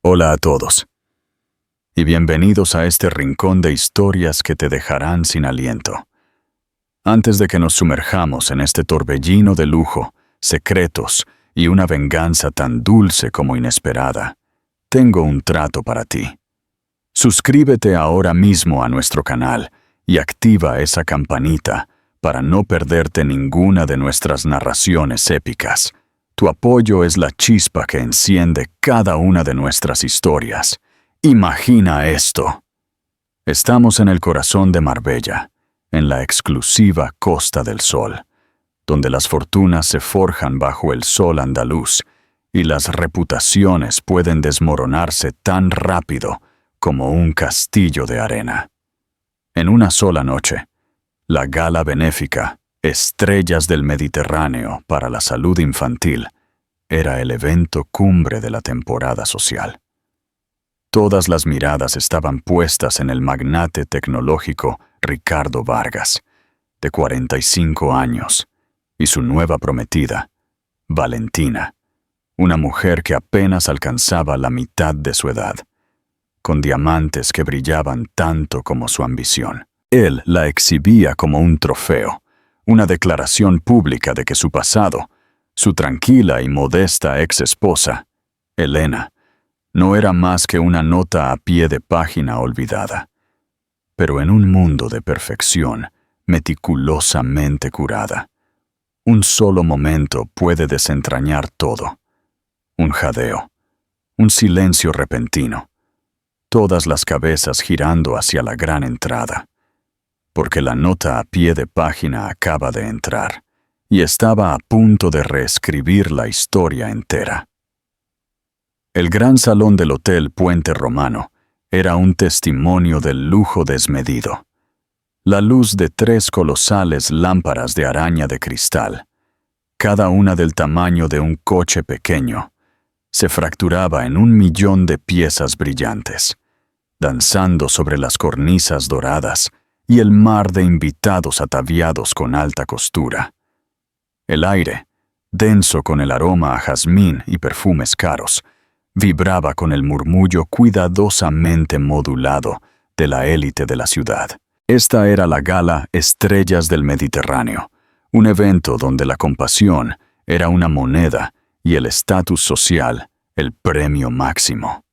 Hola a todos, y bienvenidos a este rincón de historias que te dejarán sin aliento. Antes de que nos sumerjamos en este torbellino de lujo, secretos y una venganza tan dulce como inesperada, tengo un trato para ti. Suscríbete ahora mismo a nuestro canal y activa esa campanita para no perderte ninguna de nuestras narraciones épicas. Tu apoyo es la chispa que enciende cada una de nuestras historias. Imagina esto. Estamos en el corazón de Marbella, en la exclusiva Costa del Sol, donde las fortunas se forjan bajo el sol andaluz y las reputaciones pueden desmoronarse tan rápido como un castillo de arena. En una sola noche, la gala benéfica Estrellas del Mediterráneo para la Salud Infantil era el evento cumbre de la temporada social. Todas las miradas estaban puestas en el magnate tecnológico Ricardo Vargas, de 45 años, y su nueva prometida, Valentina, una mujer que apenas alcanzaba la mitad de su edad, con diamantes que brillaban tanto como su ambición. Él la exhibía como un trofeo, una declaración pública de que su pasado, su tranquila y modesta ex-esposa, Elena, no era más que una nota a pie de página olvidada, pero en un mundo de perfección meticulosamente curada. Un solo momento puede desentrañar todo. Un jadeo, un silencio repentino, todas las cabezas girando hacia la gran entrada, porque la nota a pie de página acaba de entrar y estaba a punto de reescribir la historia entera. El gran salón del Hotel Puente Romano era un testimonio del lujo desmedido. La luz de 3 colosales lámparas de araña de cristal, cada una del tamaño de un coche pequeño, se fracturaba en 1.000.000 de piezas brillantes, danzando sobre las cornisas doradas y el mar de invitados ataviados con alta costura. El aire, denso con el aroma a jazmín y perfumes caros, vibraba con el murmullo cuidadosamente modulado de la élite de la ciudad. Esta era la gala Estrellas del Mediterráneo, un evento donde la compasión era una moneda y el estatus social el premio máximo.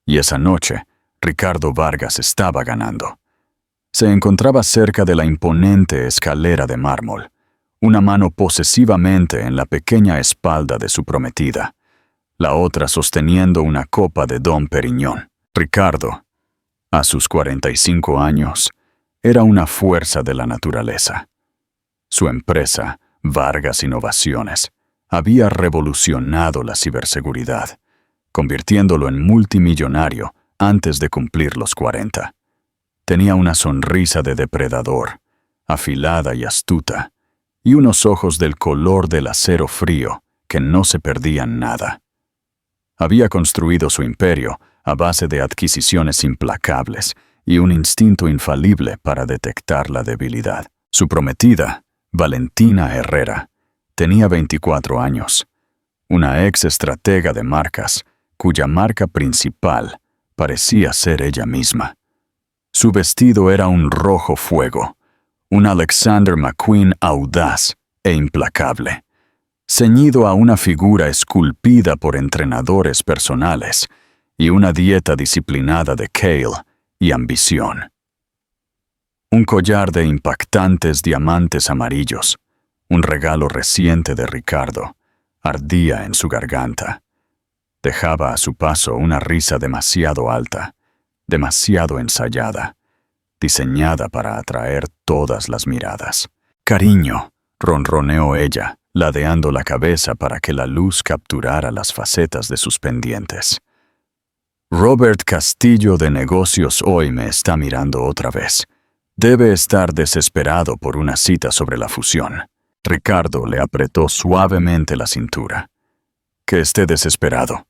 Y esa noche, Ricardo Vargas estaba ganando. Se encontraba cerca de la imponente escalera de mármol, una mano posesivamente en la pequeña espalda de su prometida, la otra sosteniendo una copa de Dom Pérignon. Ricardo, a sus 45 años, era una fuerza de la naturaleza. Su empresa, Vargas Innovaciones, había revolucionado la ciberseguridad, convirtiéndolo en multimillonario antes de cumplir los 40. Tenía una sonrisa de depredador, afilada y astuta, y unos ojos del color del acero frío que no se perdían nada. Había construido su imperio a base de adquisiciones implacables y un instinto infalible para detectar la debilidad. Su prometida, Valentina Herrera, tenía 24 años, una ex estratega de marcas cuya marca principal parecía ser ella misma. Su vestido era un rojo fuego, un Alexander McQueen audaz e implacable, ceñido a una figura esculpida por entrenadores personales y una dieta disciplinada de kale y ambición. Un collar de impactantes diamantes amarillos, un regalo reciente de Ricardo, ardía en su garganta. Dejaba a su paso una risa demasiado alta, demasiado ensayada, diseñada para atraer todas las miradas. «Cariño», ronroneó ella, ladeando la cabeza para que la luz capturara las facetas de sus pendientes. «Robert Castillo de Negocios hoy me está mirando otra vez. Debe estar desesperado por una cita sobre la fusión». Ricardo le apretó suavemente la cintura. «Que esté desesperado.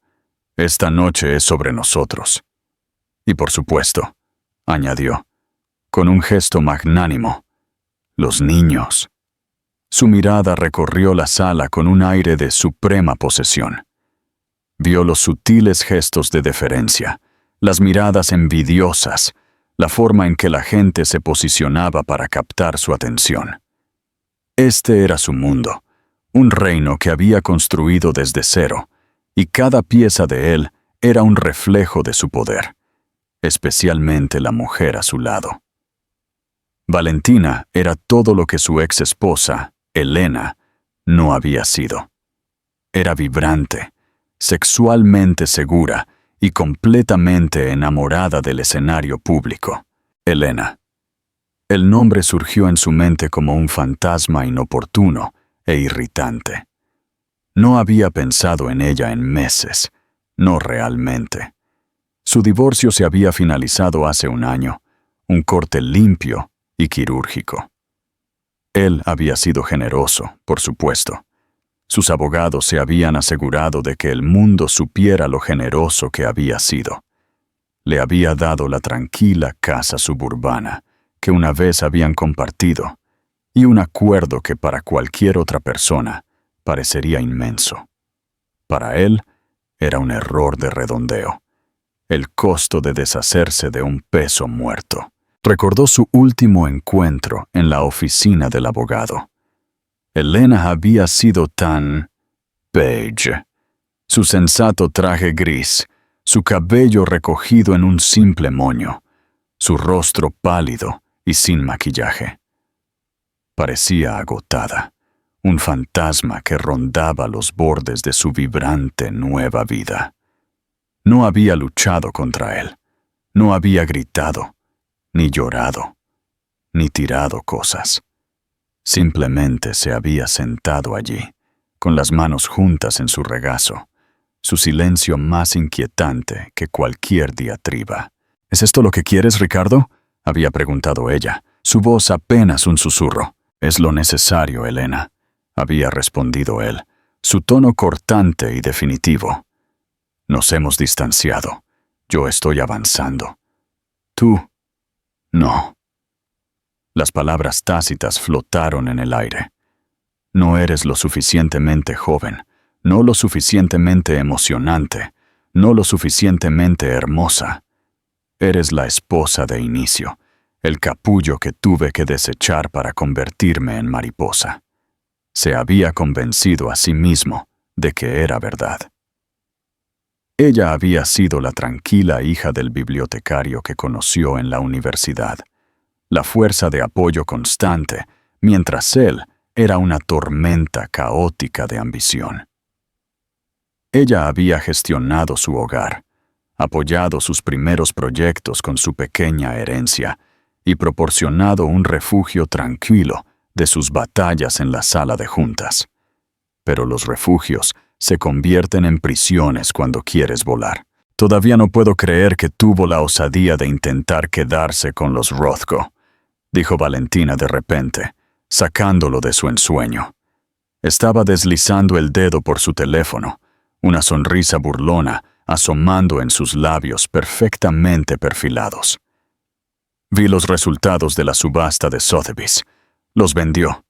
Esta noche es sobre nosotros». «Y por supuesto», añadió, con un gesto magnánimo, «los niños». Su mirada recorrió la sala con un aire de suprema posesión. Vio los sutiles gestos de deferencia, las miradas envidiosas, la forma en que la gente se posicionaba para captar su atención. Este era su mundo, un reino que había construido desde cero, y cada pieza de él era un reflejo de su poder, especialmente la mujer a su lado. Valentina era todo lo que su ex esposa, Elena, no había sido. Era vibrante, sexualmente segura y completamente enamorada del escenario público. Elena. El nombre surgió en su mente como un fantasma inoportuno e irritante. No había pensado en ella en meses, no realmente. Su divorcio se había finalizado hace un año, un corte limpio y quirúrgico. Él había sido generoso, por supuesto. Sus abogados se habían asegurado de que el mundo supiera lo generoso que había sido. Le había dado la tranquila casa suburbana que una vez habían compartido y un acuerdo que para cualquier otra persona parecería inmenso. Para él era un error de redondeo, el costo de deshacerse de un peso muerto. Recordó su último encuentro en la oficina del abogado. Elena había sido tan beige. Su sensato traje gris, su cabello recogido en un simple moño, su rostro pálido y sin maquillaje. Parecía agotada, un fantasma que rondaba los bordes de su vibrante nueva vida. No había luchado contra él, no había gritado, ni llorado, ni tirado cosas. Simplemente se había sentado allí, con las manos juntas en su regazo, su silencio más inquietante que cualquier diatriba. ¿Es esto lo que quieres, Ricardo?, había preguntado ella, su voz apenas un susurro. «Es lo necesario, Elena», había respondido él, su tono cortante y definitivo. «Nos hemos distanciado. Yo estoy avanzando. Tú, no». Las palabras tácitas flotaron en el aire. No eres lo suficientemente joven, no lo suficientemente emocionante, no lo suficientemente hermosa. Eres la esposa de inicio, el capullo que tuve que desechar para convertirme en mariposa. Se había convencido a sí mismo de que era verdad. Ella había sido la tranquila hija del bibliotecario que conoció en la universidad, la fuerza de apoyo constante, mientras él era una tormenta caótica de ambición. Ella había gestionado su hogar, apoyado sus primeros proyectos con su pequeña herencia y proporcionado un refugio tranquilo de sus batallas en la sala de juntas. Pero los refugios se convierten en prisiones cuando quieres volar. Todavía no puedo creer que tuvo la osadía de intentar quedarse con los Rothko, dijo Valentina de repente, sacándolo de su ensueño. Estaba deslizando el dedo por su teléfono, una sonrisa burlona asomando en sus labios perfectamente perfilados. Vi los resultados de la subasta de Sotheby's. Los vendió.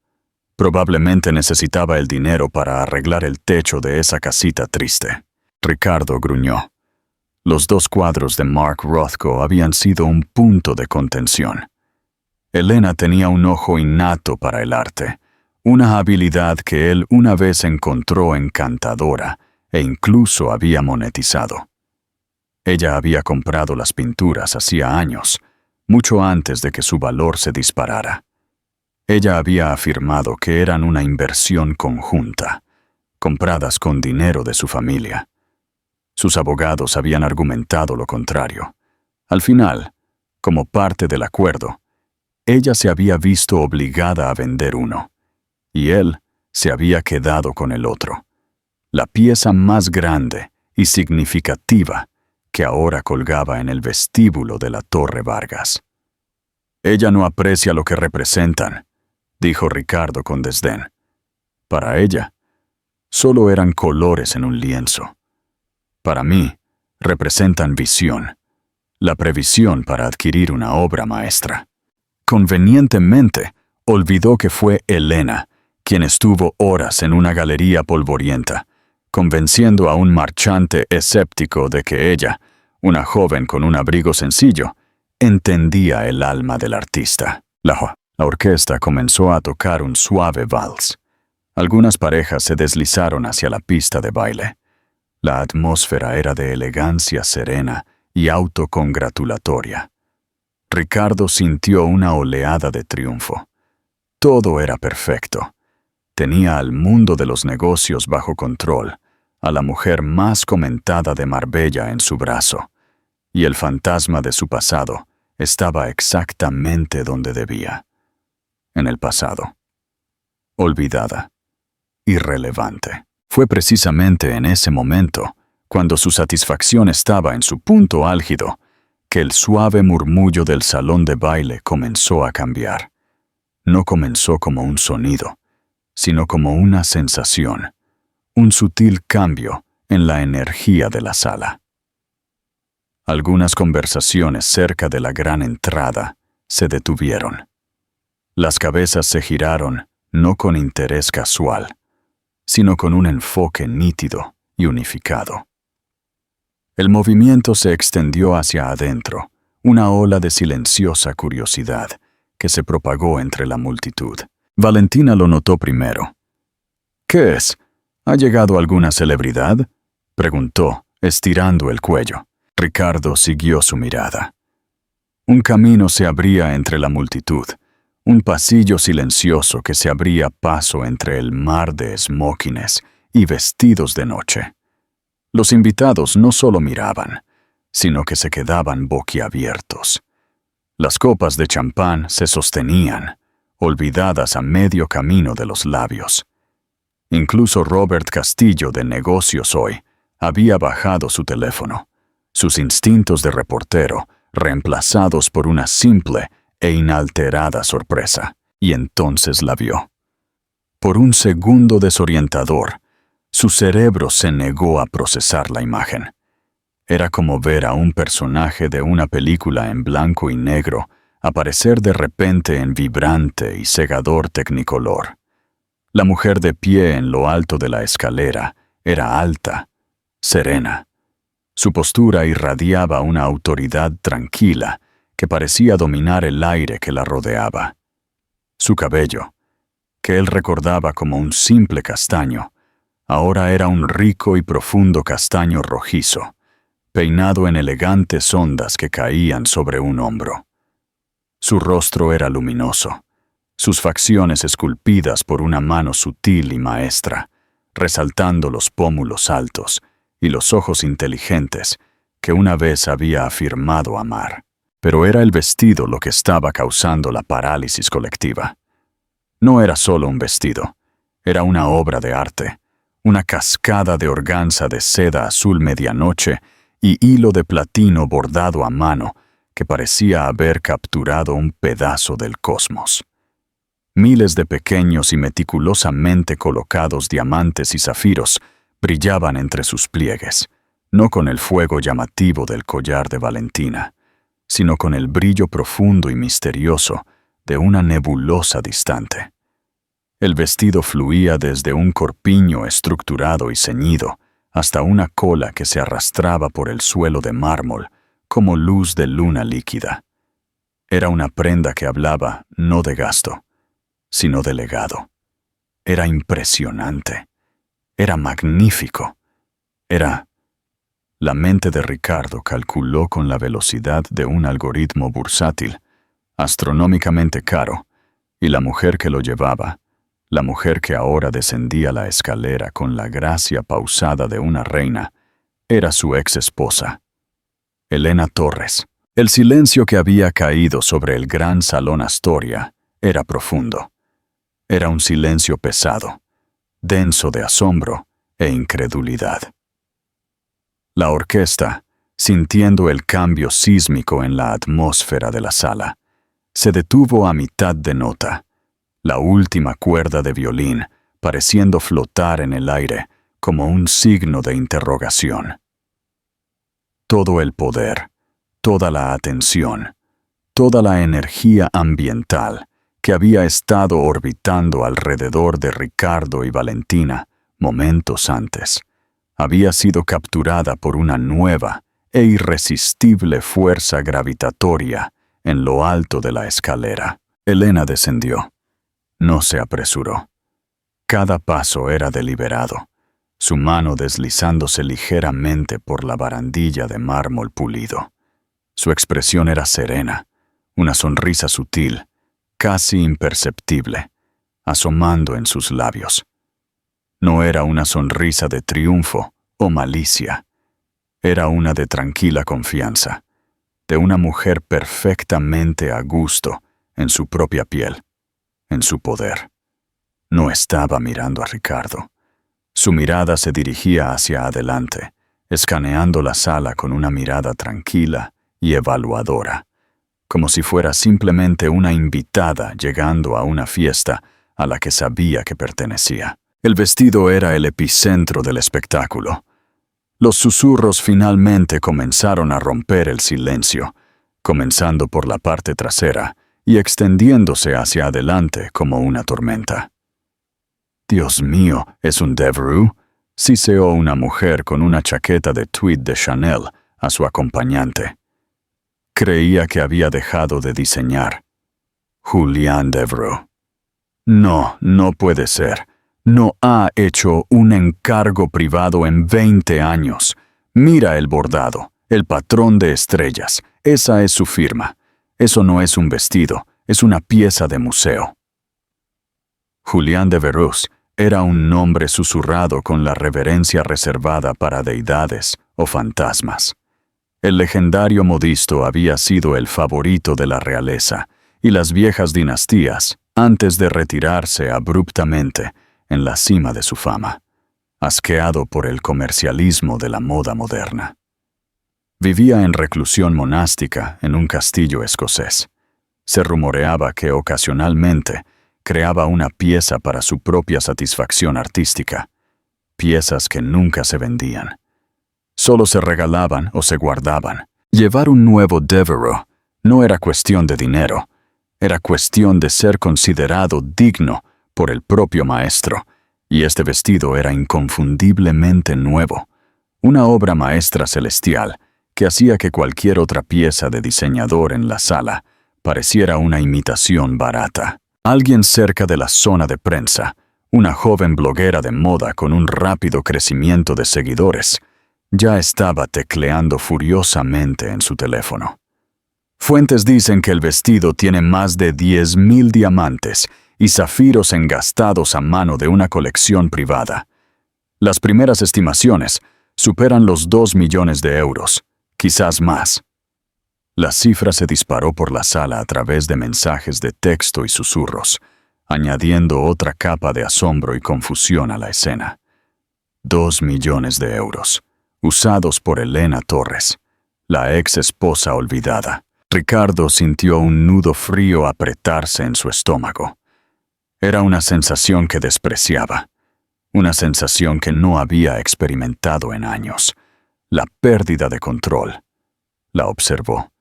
Probablemente necesitaba el dinero para arreglar el techo de esa casita triste. Ricardo gruñó. Los 2 cuadros de Mark Rothko habían sido un punto de contención. Elena tenía un ojo innato para el arte, una habilidad que él una vez encontró encantadora e incluso había monetizado. Ella había comprado las pinturas hacía años, mucho antes de que su valor se disparara. Ella había afirmado que eran una inversión conjunta, compradas con dinero de su familia. Sus abogados habían argumentado lo contrario. Al final, como parte del acuerdo, ella se había visto obligada a vender uno, y él se había quedado con el otro, la pieza más grande y significativa que ahora colgaba en el vestíbulo de la Torre Vargas. Ella no aprecia lo que representan, dijo Ricardo con desdén. Para ella, solo eran colores en un lienzo. Para mí, representan visión, la previsión para adquirir una obra maestra. Convenientemente, olvidó que fue Elena quien estuvo horas en una galería polvorienta, convenciendo a un marchante escéptico de que ella, una joven con un abrigo sencillo, entendía el alma del artista. La orquesta comenzó a tocar un suave vals. Algunas parejas se deslizaron hacia la pista de baile. La atmósfera era de elegancia serena y autocongratulatoria. Ricardo sintió una oleada de triunfo. Todo era perfecto. Tenía al mundo de los negocios bajo control, a la mujer más comentada de Marbella en su brazo, y el fantasma de su pasado estaba exactamente donde debía. En el pasado. Olvidada. Irrelevante. Fue precisamente en ese momento, cuando su satisfacción estaba en su punto álgido, que el suave murmullo del salón de baile comenzó a cambiar. No comenzó como un sonido, sino como una sensación, un sutil cambio en la energía de la sala. Algunas conversaciones cerca de la gran entrada se detuvieron. Las cabezas se giraron no con interés casual, sino con un enfoque nítido y unificado. El movimiento se extendió hacia adentro, una ola de silenciosa curiosidad que se propagó entre la multitud. Valentina lo notó primero. «¿Qué es? ¿Ha llegado alguna celebridad?», preguntó, estirando el cuello. Ricardo siguió su mirada. Un camino se abría entre la multitud, un pasillo silencioso que se abría paso entre el mar de esmóquines y vestidos de noche. Los invitados no solo miraban, sino que se quedaban boquiabiertos. Las copas de champán se sostenían, olvidadas a medio camino de los labios. Incluso Robert Castillo, de Negocios Hoy, había bajado su teléfono, sus instintos de reportero reemplazados por una simple e inalterada sorpresa, y entonces la vio. Por un segundo desorientador, su cerebro se negó a procesar la imagen. Era como ver a un personaje de una película en blanco y negro aparecer de repente en vibrante y cegador tecnicolor. La mujer de pie en lo alto de la escalera era alta, serena. Su postura irradiaba una autoridad tranquila que parecía dominar el aire que la rodeaba. Su cabello, que él recordaba como un simple castaño, ahora era un rico y profundo castaño rojizo, peinado en elegantes ondas que caían sobre un hombro. Su rostro era luminoso, sus facciones esculpidas por una mano sutil y maestra, resaltando los pómulos altos y los ojos inteligentes que una vez había afirmado amar. Pero era el vestido lo que estaba causando la parálisis colectiva. No era solo un vestido, era una obra de arte, una cascada de organza de seda azul medianoche y hilo de platino bordado a mano que parecía haber capturado un pedazo del cosmos. Miles de pequeños y meticulosamente colocados diamantes y zafiros brillaban entre sus pliegues, no con el fuego llamativo del collar de Valentina, sino con el brillo profundo y misterioso de una nebulosa distante. El vestido fluía desde un corpiño estructurado y ceñido hasta una cola que se arrastraba por el suelo de mármol como luz de luna líquida. Era una prenda que hablaba no de gasto, sino de legado. Era impresionante. Era magnífico. Era... La mente de Ricardo calculó con la velocidad de un algoritmo bursátil, astronómicamente caro, y la mujer que lo llevaba, la mujer que ahora descendía la escalera con la gracia pausada de una reina, era su ex esposa, Elena Torres. El silencio que había caído sobre el gran salón Astoria era profundo. Era un silencio pesado, denso de asombro e incredulidad. La orquesta, sintiendo el cambio sísmico en la atmósfera de la sala, se detuvo a mitad de nota, la última cuerda de violín pareciendo flotar en el aire como un signo de interrogación. Todo el poder, toda la atención, toda la energía ambiental que había estado orbitando alrededor de Ricardo y Valentina momentos antes, Había sido capturada por una nueva e irresistible fuerza gravitatoria en lo alto de la escalera. Elena descendió. No se apresuró. Cada paso era deliberado, su mano deslizándose ligeramente por la barandilla de mármol pulido. Su expresión era serena, una sonrisa sutil, casi imperceptible, asomando en sus labios. No era una sonrisa de triunfo o malicia. Era una de tranquila confianza, de una mujer perfectamente a gusto en su propia piel, en su poder. No estaba mirando a Ricardo. Su mirada se dirigía hacia adelante, escaneando la sala con una mirada tranquila y evaluadora, como si fuera simplemente una invitada llegando a una fiesta a la que sabía que pertenecía. El vestido era el epicentro del espectáculo. Los susurros finalmente comenzaron a romper el silencio, comenzando por la parte trasera y extendiéndose hacia adelante como una tormenta. «Dios mío, ¿es un Devereux?», siseó una mujer con una chaqueta de tweed de Chanel a su acompañante. Creía que había dejado de diseñar. Julián Devereux. No, no puede ser. No ha hecho un encargo privado en 20 años. Mira el bordado, el patrón de estrellas. Esa es su firma. Eso no es un vestido, es una pieza de museo. Julián Devereux era un nombre susurrado con la reverencia reservada para deidades o fantasmas. El legendario modisto había sido el favorito de la realeza y las viejas dinastías antes de retirarse abruptamente en la cima de su fama, asqueado por el comercialismo de la moda moderna. Vivía en reclusión monástica en un castillo escocés. Se rumoreaba que ocasionalmente creaba una pieza para su propia satisfacción artística, piezas que nunca se vendían. Solo se regalaban o se guardaban. Llevar un nuevo Devereux no era cuestión de dinero, era cuestión de ser considerado digno por el propio maestro, y este vestido era inconfundiblemente nuevo, una obra maestra celestial que hacía que cualquier otra pieza de diseñador en la sala pareciera una imitación barata. Alguien cerca de la zona de prensa, una joven bloguera de moda con un rápido crecimiento de seguidores, ya estaba tecleando furiosamente en su teléfono. Fuentes dicen que el vestido tiene más de 10.000 diamantes y zafiros engastados a mano de una colección privada. Las primeras estimaciones superan los 2 millones de euros, quizás más. La cifra se disparó por la sala a través de mensajes de texto y susurros, añadiendo otra capa de asombro y confusión a la escena. 2 millones de euros, usados por Elena Torres, la ex esposa olvidada. Ricardo sintió un nudo frío apretarse en su estómago. Era una sensación que despreciaba, una sensación que no había experimentado en años, la pérdida de control. La observó,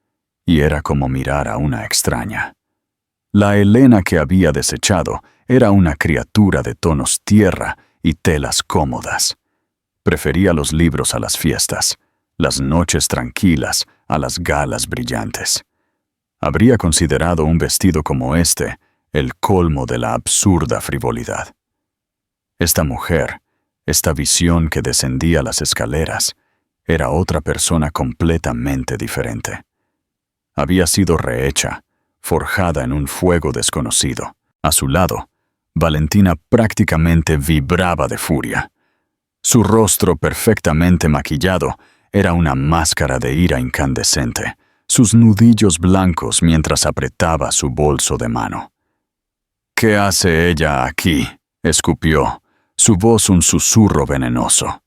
y era como mirar a una extraña. La Elena que había desechado era una criatura de tonos tierra y telas cómodas. Prefería los libros a las fiestas, las noches tranquilas a las galas brillantes. Habría considerado un vestido como este el colmo de la absurda frivolidad. Esta mujer, esta visión que descendía las escaleras, era otra persona completamente diferente. Había sido rehecha, forjada en un fuego desconocido. A su lado, Valentina prácticamente vibraba de furia. Su rostro perfectamente maquillado era una máscara de ira incandescente, sus nudillos blancos mientras apretaba su bolso de mano. «¿Qué hace ella aquí?», escupió, su voz un susurro venenoso.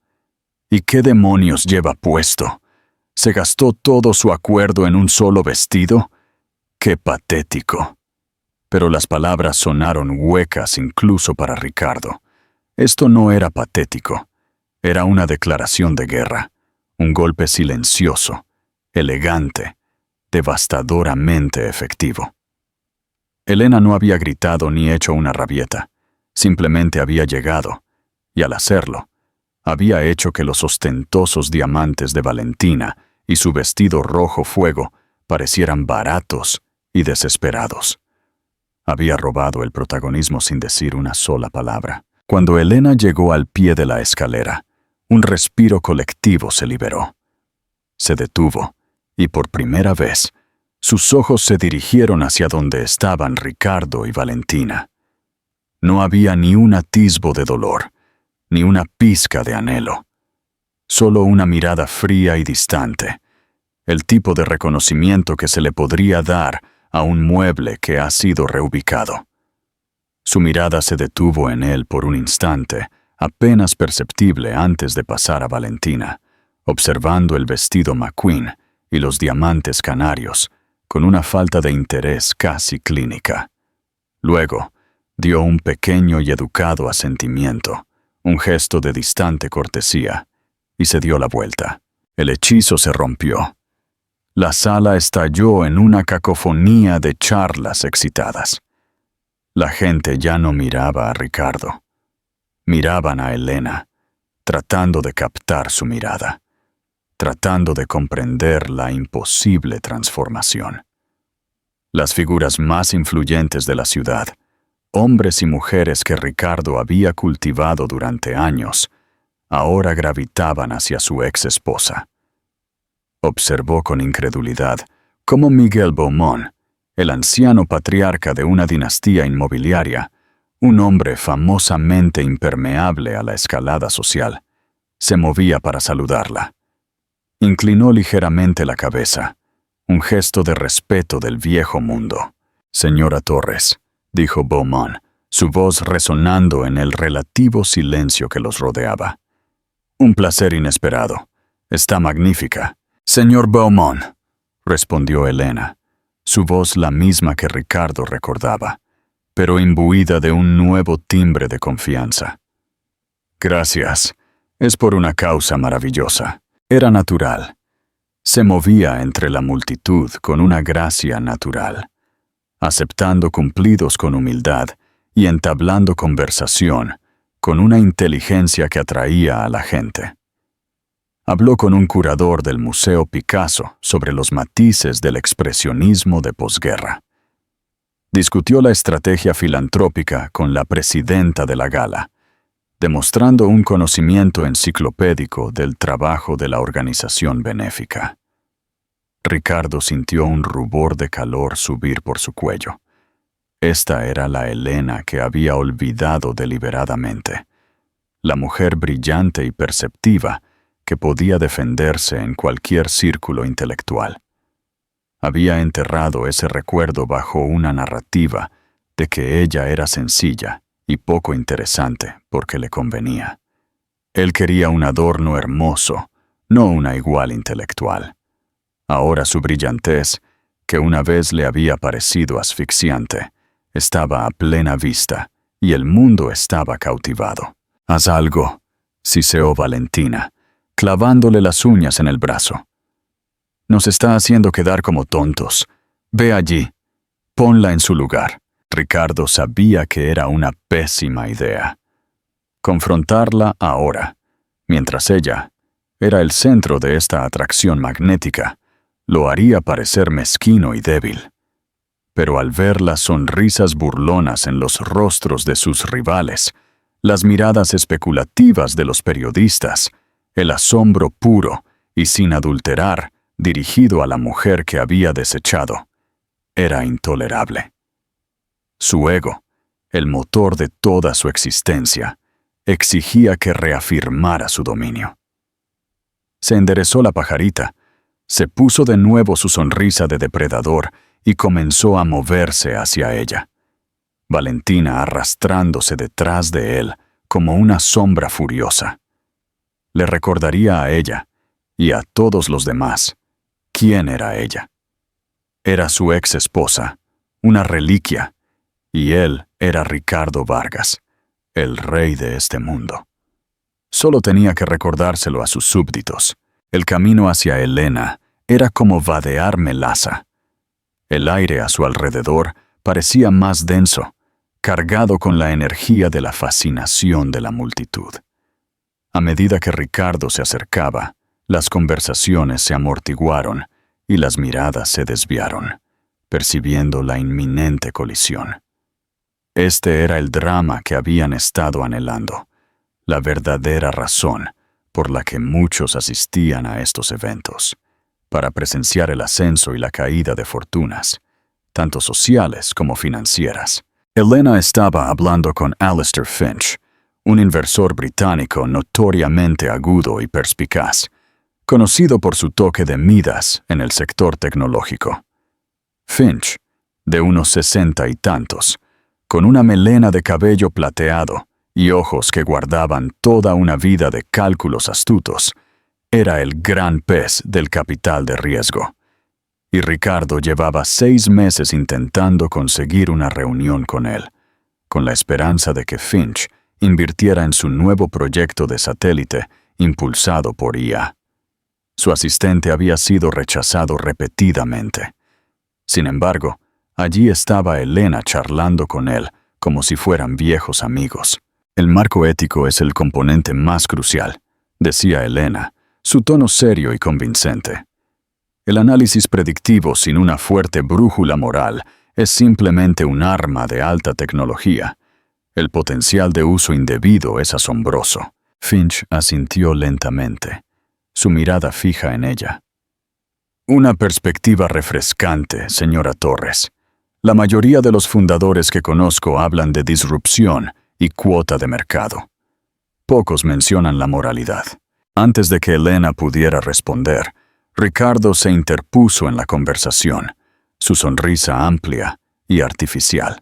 «¿Y qué demonios lleva puesto? ¿Se gastó todo su acuerdo en un solo vestido? ¡Qué patético!». Pero las palabras sonaron huecas incluso para Ricardo. Esto no era patético. Era una declaración de guerra, un golpe silencioso, elegante, devastadoramente efectivo. Elena no había gritado ni hecho una rabieta, simplemente había llegado, y al hacerlo, Había hecho que los ostentosos diamantes de Valentina y su vestido rojo fuego parecieran baratos y desesperados. Había robado el protagonismo sin decir una sola palabra. Cuando Elena llegó al pie de la escalera, un respiro colectivo se liberó. Se detuvo, y por primera vez, sus ojos se dirigieron hacia donde estaban Ricardo y Valentina. No había ni un atisbo de dolor, ni una pizca de anhelo. Solo una mirada fría y distante, el tipo de reconocimiento que se le podría dar a un mueble que ha sido reubicado. Su mirada se detuvo en él por un instante, apenas perceptible antes de pasar a Valentina, observando el vestido McQueen y los diamantes canarios, con una falta de interés casi clínica. Luego, dio un pequeño y educado asentimiento, un gesto de distante cortesía, y se dio la vuelta. El hechizo se rompió. La sala estalló en una cacofonía de charlas excitadas. La gente ya no miraba a Ricardo. Miraban a Elena, tratando de captar su mirada, tratando de comprender la imposible transformación. Las figuras más influyentes de la ciudad, hombres y mujeres que Ricardo había cultivado durante años, ahora gravitaban hacia su ex esposa. Observó con incredulidad cómo Miguel Beaumont, el anciano patriarca de una dinastía inmobiliaria, un hombre famosamente impermeable a la escalada social, se movía para saludarla. Inclinó ligeramente la cabeza, un gesto de respeto del viejo mundo. «Señora Torres», dijo Beaumont, su voz resonando en el relativo silencio que los rodeaba. «Un placer inesperado. Está magnífica». «Señor Beaumont», respondió Elena, su voz la misma que Ricardo recordaba, pero imbuida de un nuevo timbre de confianza. «Gracias. Es por una causa maravillosa». Era natural. Se movía entre la multitud con una gracia natural, aceptando cumplidos con humildad y entablando conversación con una inteligencia que atraía a la gente. Habló con un curador del Museo Picasso sobre los matices del expresionismo de posguerra. Discutió la estrategia filantrópica con la presidenta de la gala, demostrando un conocimiento enciclopédico del trabajo de la organización benéfica. Ricardo sintió un rubor de calor subir por su cuello. Esta era la Elena que había olvidado deliberadamente, la mujer brillante y perceptiva que podía defenderse en cualquier círculo intelectual. Había enterrado ese recuerdo bajo una narrativa de que ella era sencilla y poco interesante porque le convenía. Él quería un adorno hermoso, no una igual intelectual. Ahora su brillantez, que una vez le había parecido asfixiante, estaba a plena vista y el mundo estaba cautivado. «Haz algo», siseó Valentina, clavándole las uñas en el brazo. «Nos está haciendo quedar como tontos. Ve allí. Ponla en su lugar». Ricardo sabía que era una pésima idea. Confrontarla ahora, mientras ella era el centro de esta atracción magnética, lo haría parecer mezquino y débil. Pero al ver las sonrisas burlonas en los rostros de sus rivales, las miradas especulativas de los periodistas, el asombro puro y sin adulterar dirigido a la mujer que había desechado, era intolerable. Su ego, el motor de toda su existencia, exigía que reafirmara su dominio. Se enderezó la pajarita, se puso de nuevo su sonrisa de depredador y comenzó a moverse hacia ella. Valentina arrastrándose detrás de él como una sombra furiosa. Le recordaría a ella, y a todos los demás, quién era ella. Era su ex esposa, una reliquia, y él era Ricardo Vargas, el rey de este mundo. Solo tenía que recordárselo a sus súbditos. El camino hacia Elena era como vadear melaza. El aire a su alrededor parecía más denso, cargado con la energía de la fascinación de la multitud. A medida que Ricardo se acercaba, las conversaciones se amortiguaron y las miradas se desviaron, percibiendo la inminente colisión. Este era el drama que habían estado anhelando, la verdadera razón por la que muchos asistían a estos eventos, para presenciar el ascenso y la caída de fortunas, tanto sociales como financieras. Elena estaba hablando con Alistair Finch, un inversor británico notoriamente agudo y perspicaz, conocido por su toque de Midas en el sector tecnológico. Finch, de unos 60 y tantos, con una melena de cabello plateado y ojos que guardaban toda una vida de cálculos astutos, era el gran pez del capital de riesgo. Y Ricardo llevaba 6 meses intentando conseguir una reunión con él, con la esperanza de que Finch invirtiera en su nuevo proyecto de satélite impulsado por IA. Su asistente había sido rechazado repetidamente. Sin embargo, allí estaba Elena charlando con él como si fueran viejos amigos. El marco ético es el componente más crucial, decía Elena, su tono serio y convincente. El análisis predictivo sin una fuerte brújula moral es simplemente un arma de alta tecnología. El potencial de uso indebido es asombroso. Finch asintió lentamente, su mirada fija en ella. Una perspectiva refrescante, señora Torres. La mayoría de los fundadores que conozco hablan de disrupción y cuota de mercado. Pocos mencionan la moralidad. Antes de que Elena pudiera responder, Ricardo se interpuso en la conversación, su sonrisa amplia y artificial.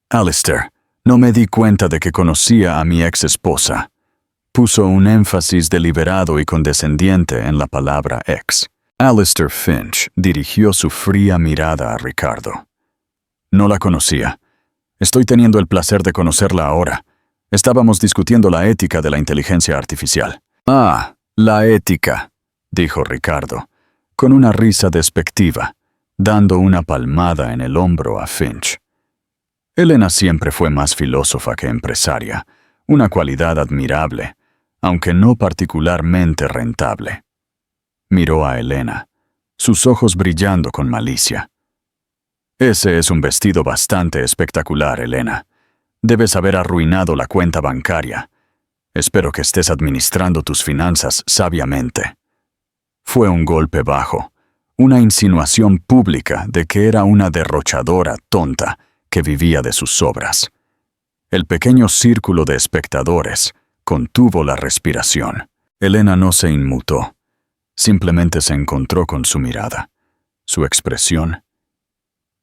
Alistair, no me di cuenta de que conocía a mi ex esposa. Puso un énfasis deliberado y condescendiente en la palabra ex. Alistair Finch dirigió su fría mirada a Ricardo. No la conocía. Estoy teniendo el placer de conocerla ahora. Estábamos discutiendo la ética de la inteligencia artificial. Ah, la ética, dijo Ricardo, con una risa despectiva, dando una palmada en el hombro a Finch. Elena siempre fue más filósofa que empresaria, una cualidad admirable, aunque no particularmente rentable. Miró a Elena, sus ojos brillando con malicia. Ese es un vestido bastante espectacular, Elena. Debes haber arruinado la cuenta bancaria. Espero que estés administrando tus finanzas sabiamente. Fue un golpe bajo, una insinuación pública de que era una derrochadora tonta que vivía de sus obras. El pequeño círculo de espectadores contuvo la respiración. Elena no se inmutó. Simplemente se encontró con su mirada, su expresión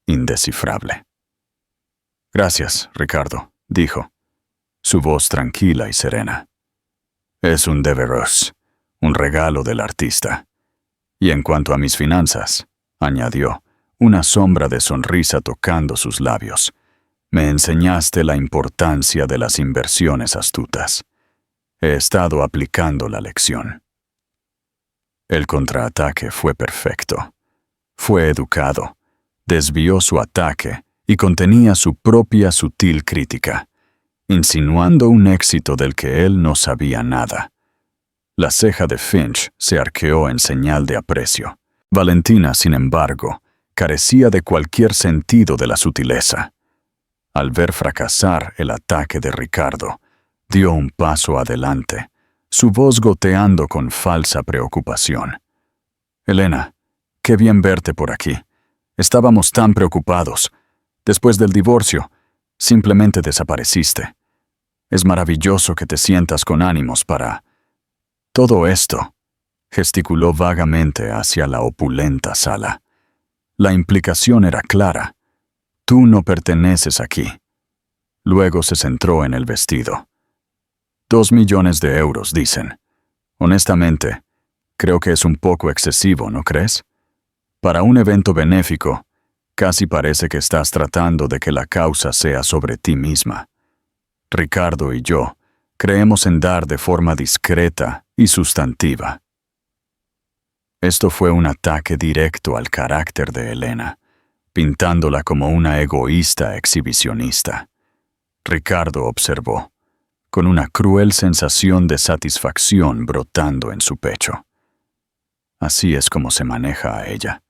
indescifrable. Gracias, Ricardo, dijo, su voz tranquila y serena. Es un deveros, un regalo del artista. Y en cuanto a mis finanzas, añadió, una sombra de sonrisa tocando sus labios, me enseñaste la importancia de las inversiones astutas. He estado aplicando la lección. El contraataque fue perfecto. Fue educado, desvió su ataque y contenía su propia sutil crítica, insinuando un éxito del que él no sabía nada. La ceja de Finch se arqueó en señal de aprecio. Valentina, sin embargo, carecía de cualquier sentido de la sutileza. Al ver fracasar el ataque de Ricardo, dio un paso adelante, su voz goteando con falsa preocupación. Elena, qué bien verte por aquí. Estábamos tan preocupados. Después del divorcio, simplemente desapareciste. Es maravilloso que te sientas con ánimos para... Todo esto, gesticuló vagamente hacia la opulenta sala. La implicación era clara. Tú no perteneces aquí. Luego se centró en el vestido. 2 millones de euros, dicen. Honestamente, creo que es un poco excesivo, ¿no crees? Para un evento benéfico, casi parece que estás tratando de que la causa sea sobre ti misma. Ricardo y yo creemos en dar de forma discreta y sustantiva. Esto fue un ataque directo al carácter de Elena, pintándola como una egoísta exhibicionista. Ricardo observó, con una cruel sensación de satisfacción brotando en su pecho. Así es como se maneja a ella,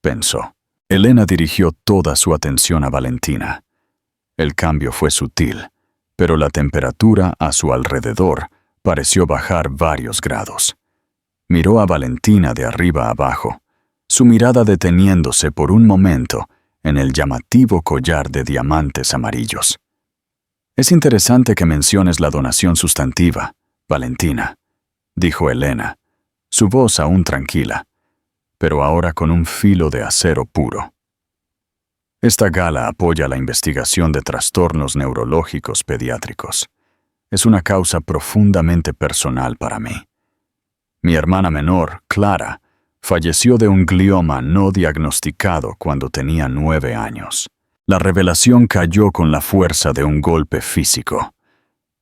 pensó. Elena dirigió toda su atención a Valentina. El cambio fue sutil, pero la temperatura a su alrededor pareció bajar varios grados. Miró a Valentina de arriba abajo, su mirada deteniéndose por un momento en el llamativo collar de diamantes amarillos. «Es interesante que menciones la donación sustantiva, Valentina», dijo Elena, su voz aún tranquila, pero ahora con un filo de acero puro. «Esta gala apoya la investigación de trastornos neurológicos pediátricos. Es una causa profundamente personal para mí. Mi hermana menor, Clara, falleció de un glioma no diagnosticado cuando tenía 9 años. La revelación cayó con la fuerza de un golpe físico.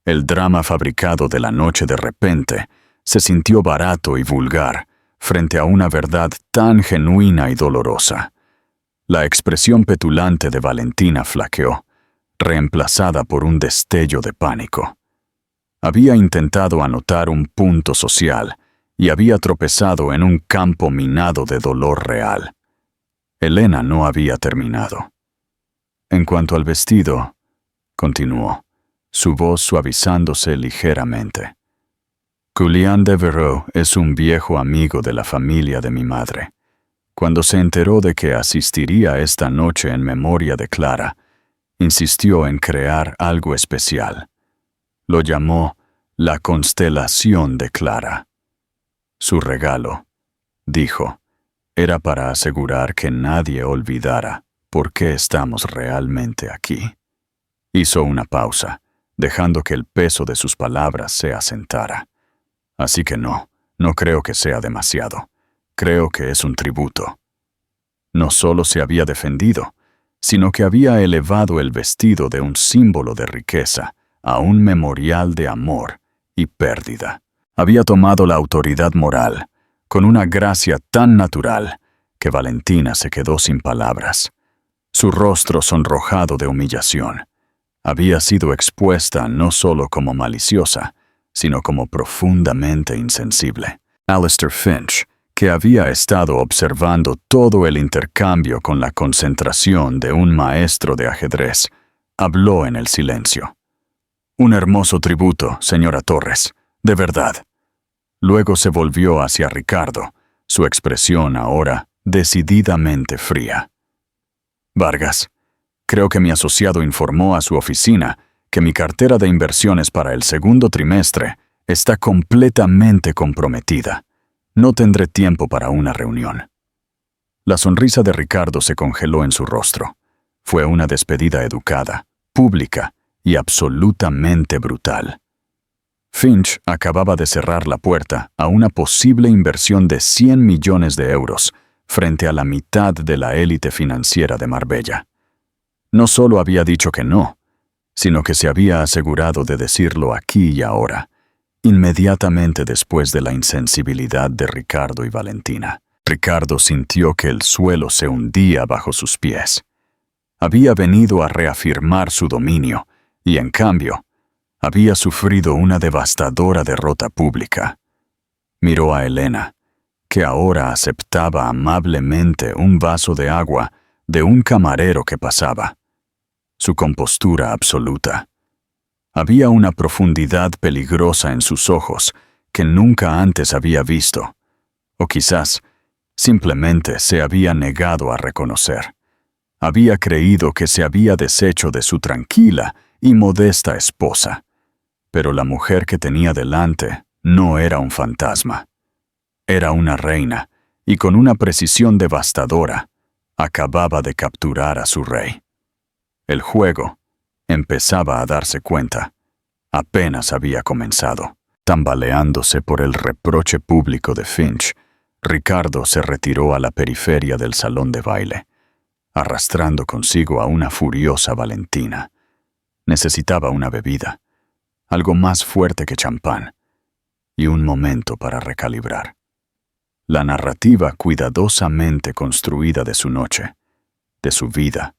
El drama fabricado de la noche de repente se sintió barato y vulgar frente a una verdad tan genuina y dolorosa. La expresión petulante de Valentina flaqueó, reemplazada por un destello de pánico. Había intentado anotar un punto social y había tropezado en un campo minado de dolor real. Elena no había terminado. «En cuanto al vestido», continuó, su voz suavizándose ligeramente. «Julián Devereux es un viejo amigo de la familia de mi madre. Cuando se enteró de que asistiría esta noche en memoria de Clara, insistió en crear algo especial. Lo llamó la constelación de Clara. Su regalo», dijo, «era para asegurar que nadie olvidara por qué estamos realmente aquí». Hizo una pausa, dejando que el peso de sus palabras se asentara. «Así que no creo que sea demasiado. Creo que es un tributo». No solo se había defendido, sino que había elevado el vestido de un símbolo de riqueza a un memorial de amor y pérdida. Había tomado la autoridad moral, con una gracia tan natural que Valentina se quedó sin palabras. Su rostro sonrojado de humillación. Había sido expuesta no solo como maliciosa, sino como profundamente insensible. Alistair Finch, que había estado observando todo el intercambio con la concentración de un maestro de ajedrez, habló en el silencio. «Un hermoso tributo, señora Torres, de verdad». Luego se volvió hacia Ricardo, su expresión ahora decididamente fría. «Vargas, creo que mi asociado informó a su oficina que mi cartera de inversiones para el segundo trimestre está completamente comprometida. No tendré tiempo para una reunión». La sonrisa de Ricardo se congeló en su rostro. Fue una despedida educada, pública y absolutamente brutal. Finch acababa de cerrar la puerta a una posible inversión de 100 millones de euros frente a la mitad de la élite financiera de Marbella. No solo había dicho que no, sino que se había asegurado de decirlo aquí y ahora, inmediatamente después de la insensibilidad de Ricardo y Valentina. Ricardo sintió que el suelo se hundía bajo sus pies. Había venido a reafirmar su dominio y, en cambio, había sufrido una devastadora derrota pública. Miró a Elena, que ahora aceptaba amablemente un vaso de agua de un camarero que pasaba. Su compostura absoluta. Había una profundidad peligrosa en sus ojos que nunca antes había visto, o quizás simplemente se había negado a reconocer. Había creído que se había deshecho de su tranquila y modesta esposa, pero la mujer que tenía delante no era un fantasma. Era una reina, y con una precisión devastadora, acababa de capturar a su rey. El juego, empezaba a darse cuenta, apenas había comenzado. Tambaleándose por el reproche público de Finch, Ricardo se retiró a la periferia del salón de baile, arrastrando consigo a una furiosa Valentina. Necesitaba una bebida, algo más fuerte que champán, y un momento para recalibrar. La narrativa cuidadosamente construida de su noche, de su vida,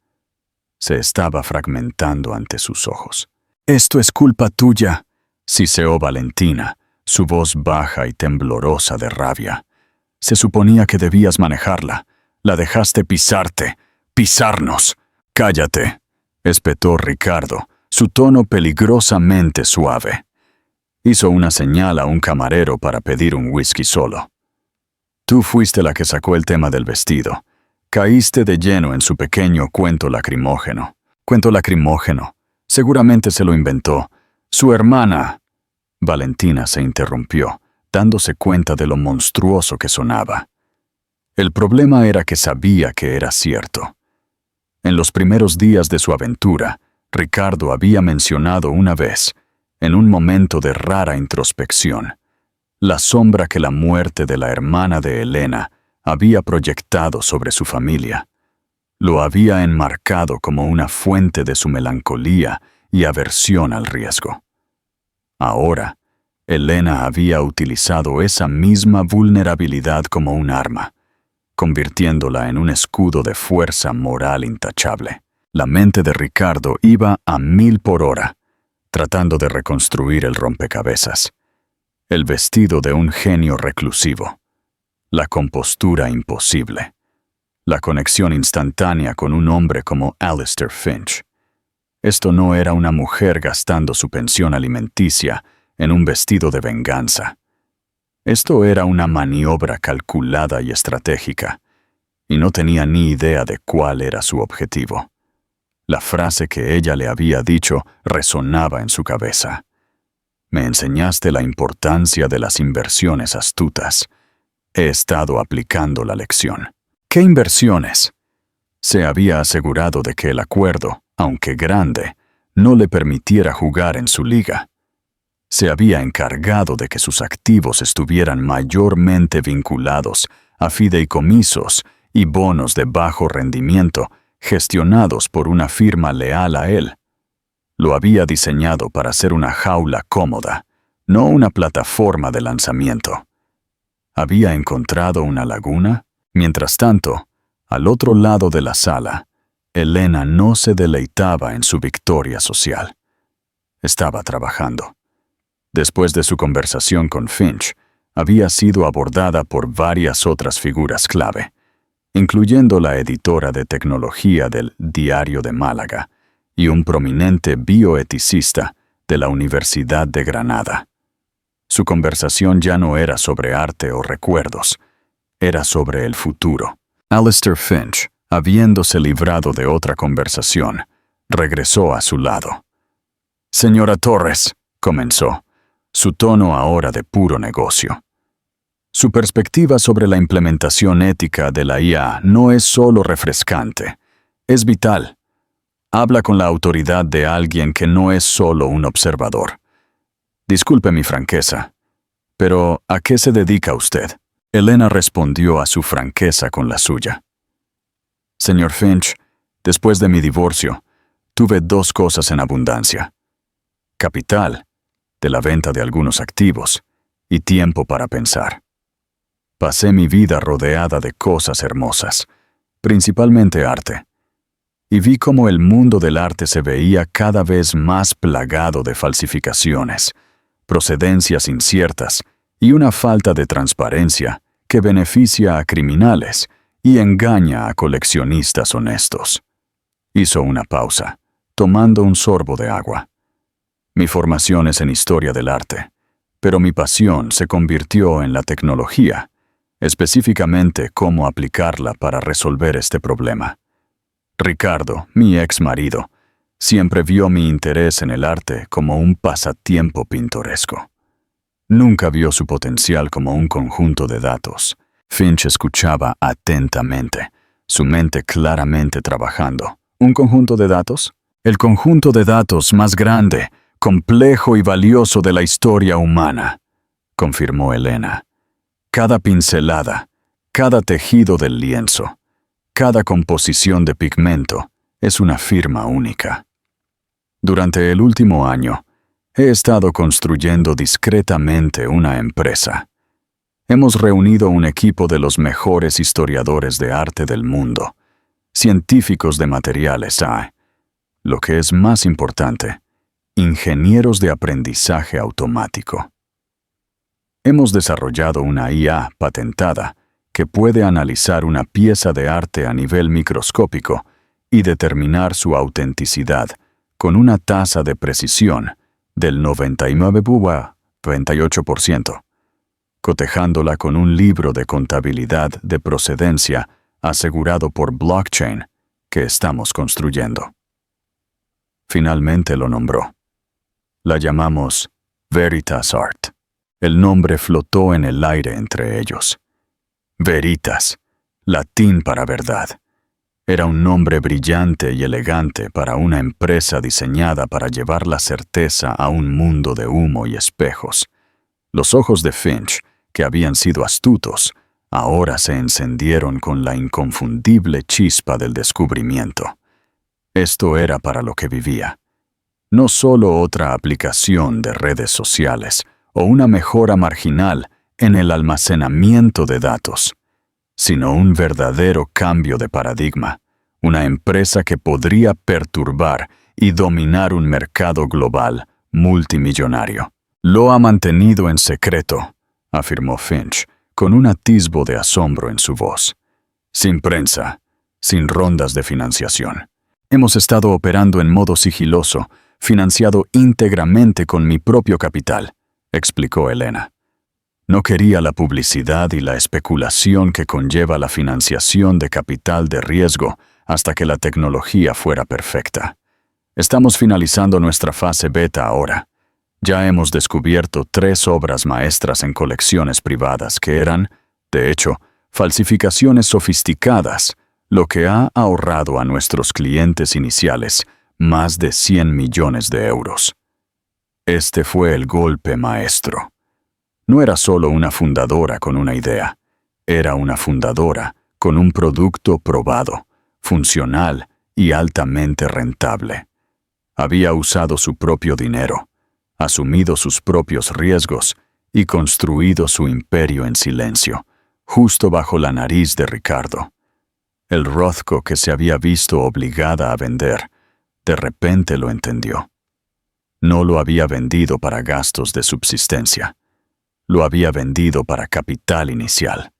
se estaba fragmentando ante sus ojos. «Esto es culpa tuya», siseó Valentina, su voz baja y temblorosa de rabia. Se suponía que debías manejarla. La dejaste pisarnos. Cállate, espetó Ricardo, su tono peligrosamente suave. Hizo una señal a un camarero para pedir un whisky solo. Tú fuiste la que sacó el tema del vestido. Caíste de lleno en su pequeño cuento lacrimógeno. Cuento lacrimógeno. Seguramente se lo inventó. Su hermana. Valentina se interrumpió, dándose cuenta de lo monstruoso que sonaba. El problema era que sabía que era cierto. En los primeros días de su aventura, Ricardo había mencionado una vez, en un momento de rara introspección, la sombra que la muerte de la hermana de Elena había proyectado sobre su familia. Lo había enmarcado como una fuente de su melancolía y aversión al riesgo. Ahora, Elena había utilizado esa misma vulnerabilidad como un arma, convirtiéndola en un escudo de fuerza moral intachable. La mente de Ricardo iba a 1000 por hora, tratando de reconstruir el rompecabezas. El vestido de un genio reclusivo, la compostura imposible, la conexión instantánea con un hombre como Alistair Finch. Esto no era una mujer gastando su pensión alimenticia en un vestido de venganza. Esto era una maniobra calculada y estratégica, y no tenía ni idea de cuál era su objetivo. La frase que ella le había dicho resonaba en su cabeza. Me enseñaste la importancia de las inversiones astutas. He estado aplicando la lección. ¿Qué inversiones? Se había asegurado de que el acuerdo, aunque grande, no le permitiera jugar en su liga. Se había encargado de que sus activos estuvieran mayormente vinculados a fideicomisos y bonos de bajo rendimiento gestionados por una firma leal a él. Lo había diseñado para ser una jaula cómoda, no una plataforma de lanzamiento. ¿Había encontrado una laguna? Mientras tanto, al otro lado de la sala, Elena no se deleitaba en su victoria social. Estaba trabajando. Después de su conversación con Finch, había sido abordada por varias otras figuras clave, incluyendo la editora de tecnología del Diario de Málaga y un prominente bioeticista de la Universidad de Granada. Su conversación ya no era sobre arte o recuerdos, era sobre el futuro. Alistair Finch, habiéndose librado de otra conversación, regresó a su lado. «Señora Torres», comenzó, su tono ahora de puro negocio. Su perspectiva sobre la implementación ética de la IA no es solo refrescante, es vital. Habla con la autoridad de alguien que no es solo un observador. Disculpe mi franqueza, pero ¿a qué se dedica usted? Elena respondió a su franqueza con la suya. Señor Finch, después de mi divorcio, tuve 2 cosas en abundancia: capital, de la venta de algunos activos, y tiempo para pensar. Pasé mi vida rodeada de cosas hermosas, principalmente arte, y vi cómo el mundo del arte se veía cada vez más plagado de falsificaciones, procedencias inciertas y una falta de transparencia que beneficia a criminales y engaña a coleccionistas honestos. Hizo una pausa, tomando un sorbo de agua. Mi formación es en historia del arte, pero mi pasión se convirtió en la tecnología, específicamente cómo aplicarla para resolver este problema. Ricardo, mi ex marido, siempre vio mi interés en el arte como un pasatiempo pintoresco. Nunca vio su potencial como un conjunto de datos. Finch escuchaba atentamente, su mente claramente trabajando. ¿Un conjunto de datos? El conjunto de datos más grande, complejo y valioso de la historia humana, confirmó Elena. Cada pincelada, cada tejido del lienzo, cada composición de pigmento es una firma única. Durante el último año, he estado construyendo discretamente una empresa. Hemos reunido un equipo de los mejores historiadores de arte del mundo, científicos de materiales, lo que es más importante, ingenieros de aprendizaje automático. Hemos desarrollado una IA patentada que puede analizar una pieza de arte a nivel microscópico y determinar su autenticidad con una tasa de precisión del 99,98%, cotejándola con un libro de contabilidad de procedencia asegurado por blockchain que estamos construyendo. Finalmente lo nombró. La llamamos Veritas Art. El nombre flotó en el aire entre ellos. Veritas, latín para verdad. Era un nombre brillante y elegante para una empresa diseñada para llevar la certeza a un mundo de humo y espejos. Los ojos de Finch, que habían sido astutos, ahora se encendieron con la inconfundible chispa del descubrimiento. Esto era para lo que vivía. No solo otra aplicación de redes sociales o una mejora marginal en el almacenamiento de datos, sino un verdadero cambio de paradigma, una empresa que podría perturbar y dominar un mercado global multimillonario. Lo ha mantenido en secreto, afirmó Finch, con un atisbo de asombro en su voz. Sin prensa, sin rondas de financiación. Hemos estado operando en modo sigiloso, financiado íntegramente con mi propio capital, explicó Elena. No quería la publicidad y la especulación que conlleva la financiación de capital de riesgo hasta que la tecnología fuera perfecta. Estamos finalizando nuestra fase beta ahora. Ya hemos descubierto 3 obras maestras en colecciones privadas que eran, de hecho, falsificaciones sofisticadas, lo que ha ahorrado a nuestros clientes iniciales más de 100 millones de euros. Este fue el golpe maestro. No era solo una fundadora con una idea, era una fundadora con un producto probado, funcional y altamente rentable. Había usado su propio dinero, asumido sus propios riesgos y construido su imperio en silencio, justo bajo la nariz de Ricardo. El Rothko que se había visto obligada a vender, de repente lo entendió. No lo había vendido para gastos de subsistencia. Lo había vendido para capital inicial.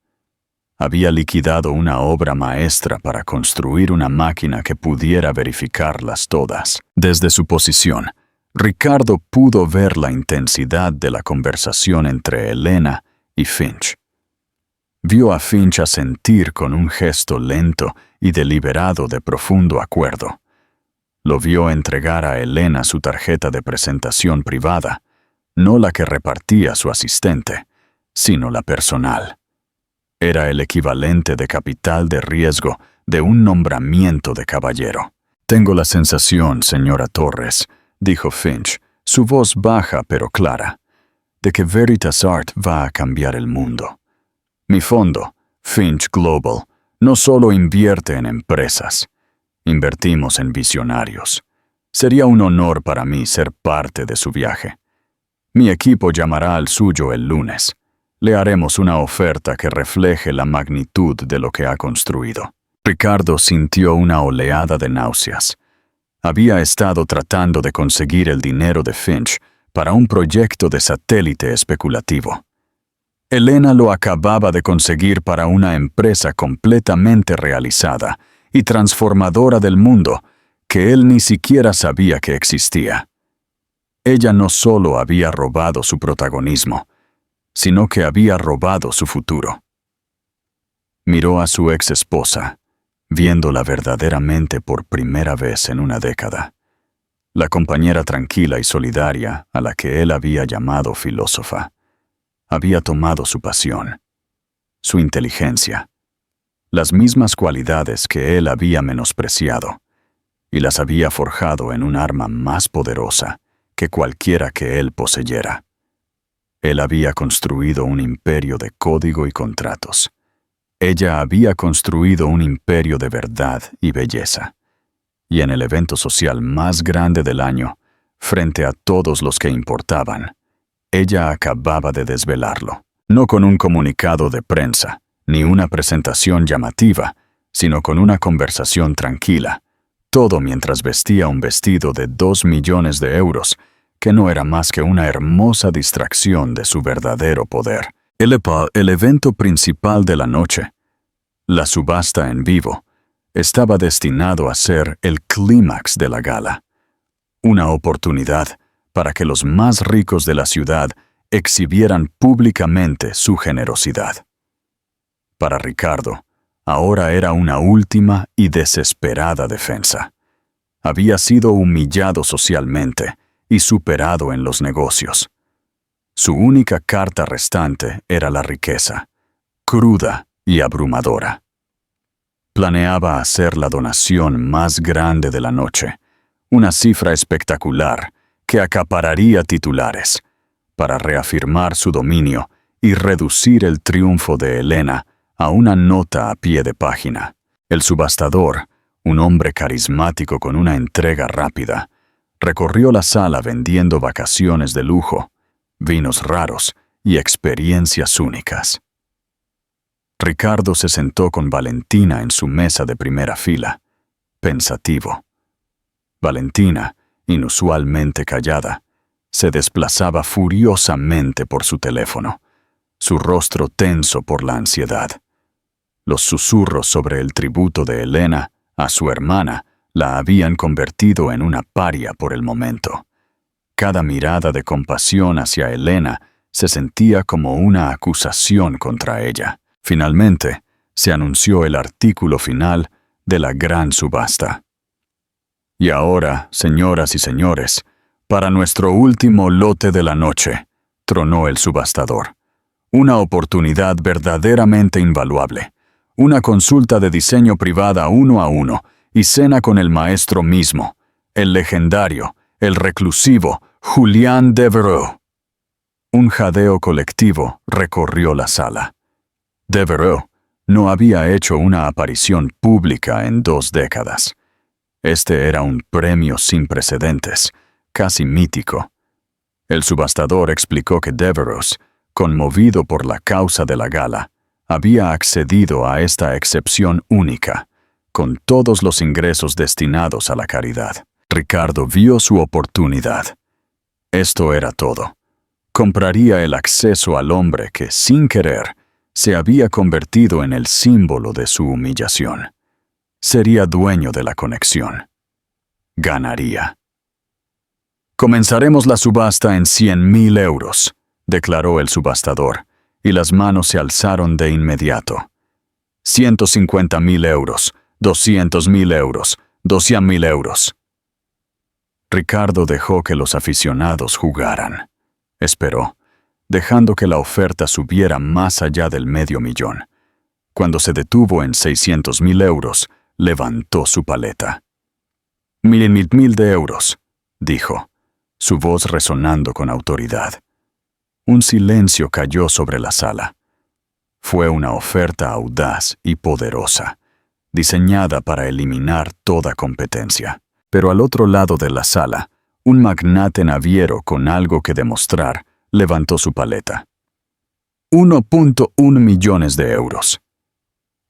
Había liquidado una obra maestra para construir una máquina que pudiera verificarlas todas. Desde su posición, Ricardo pudo ver la intensidad de la conversación entre Elena y Finch. Vio a Finch asentir con un gesto lento y deliberado de profundo acuerdo. Lo vio entregar a Elena su tarjeta de presentación privada, no la que repartía su asistente, sino la personal. Era el equivalente de capital de riesgo de un nombramiento de caballero. «Tengo la sensación, señora Torres», dijo Finch, su voz baja pero clara, «de que Veritas Art va a cambiar el mundo. Mi fondo, Finch Global, no solo invierte en empresas. Invertimos en visionarios. Sería un honor para mí ser parte de su viaje. Mi equipo llamará al suyo el lunes. Le haremos una oferta que refleje la magnitud de lo que ha construido». Ricardo sintió una oleada de náuseas. Había estado tratando de conseguir el dinero de Finch para un proyecto de satélite especulativo. Elena lo acababa de conseguir para una empresa completamente realizada y transformadora del mundo que él ni siquiera sabía que existía. Ella no solo había robado su protagonismo, sino que había robado su futuro. Miró a su ex esposa, viéndola verdaderamente por primera vez en una década. La compañera tranquila y solidaria a la que él había llamado filósofa. Había tomado su pasión, su inteligencia, las mismas cualidades que él había menospreciado, y las había forjado en un arma más poderosa que cualquiera que él poseyera. Él había construido un imperio de código y contratos. Ella había construido un imperio de verdad y belleza. Y en el evento social más grande del año, frente a todos los que importaban, ella acababa de desvelarlo. No con un comunicado de prensa, ni una presentación llamativa, sino con una conversación tranquila, Todo mientras vestía un vestido de 2 millones de euros, que no era más que una hermosa distracción de su verdadero poder. El evento principal de la noche, la subasta en vivo, estaba destinado a ser el clímax de la gala. Una oportunidad para que los más ricos de la ciudad exhibieran públicamente su generosidad. Para Ricardo, ahora era una última y desesperada defensa. Había sido humillado socialmente y superado en los negocios. Su única carta restante era la riqueza, cruda y abrumadora. Planeaba hacer la donación más grande de la noche, una cifra espectacular que acapararía titulares, para reafirmar su dominio y reducir el triunfo de Elena a una nota a pie de página. El subastador, un hombre carismático con una entrega rápida, recorrió la sala vendiendo vacaciones de lujo, vinos raros y experiencias únicas. Ricardo se sentó con Valentina en su mesa de primera fila, pensativo. Valentina, inusualmente callada, se desplazaba furiosamente por su teléfono, su rostro tenso por la ansiedad. Los susurros sobre el tributo de Elena a su hermana la habían convertido en una paria por el momento. Cada mirada de compasión hacia Elena se sentía como una acusación contra ella. Finalmente, se anunció el artículo final de la gran subasta. Y ahora, señoras y señores, para nuestro último lote de la noche, tronó el subastador. Una oportunidad verdaderamente invaluable. Una consulta de diseño privada 1 a 1 y cena con el maestro mismo, el legendario, el reclusivo Julian Devereux. Un jadeo colectivo recorrió la sala. Devereux no había hecho una aparición pública en 2 décadas. Este era un premio sin precedentes, casi mítico. El subastador explicó que Devereux, conmovido por la causa de la gala, había accedido a esta excepción única, con todos los ingresos destinados a la caridad. Ricardo vio su oportunidad. Esto era todo. Compraría el acceso al hombre que, sin querer, se había convertido en el símbolo de su humillación. Sería dueño de la conexión. Ganaría. Comenzaremos la subasta en 100.000 euros, declaró el subastador, y las manos se alzaron de inmediato. 150.000 euros, 200.000 euros, 200.000 euros. Ricardo dejó que los aficionados jugaran. Esperó, dejando que la oferta subiera más allá del $500,000. Cuando se detuvo en 600.000 euros, levantó su paleta. «Mil de euros», dijo, su voz resonando con autoridad. Un silencio cayó sobre la sala. Fue una oferta audaz y poderosa, diseñada para eliminar toda competencia. Pero al otro lado de la sala, un magnate naviero con algo que demostrar levantó su paleta. 1.1 millones de euros.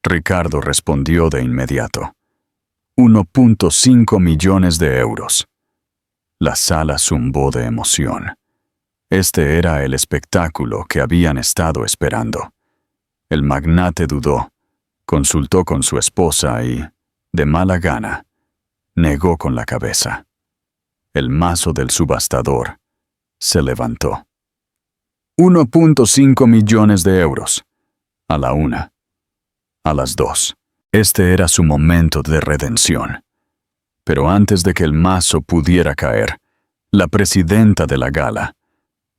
Ricardo respondió de inmediato. 1.5 millones de euros. La sala zumbó de emoción. Este era el espectáculo que habían estado esperando. El magnate dudó, consultó con su esposa y, de mala gana, negó con la cabeza. El mazo del subastador se levantó. 1.5 millones de euros. A la 1. A las 2. Este era su momento de redención. Pero antes de que el mazo pudiera caer, la presidenta de la gala,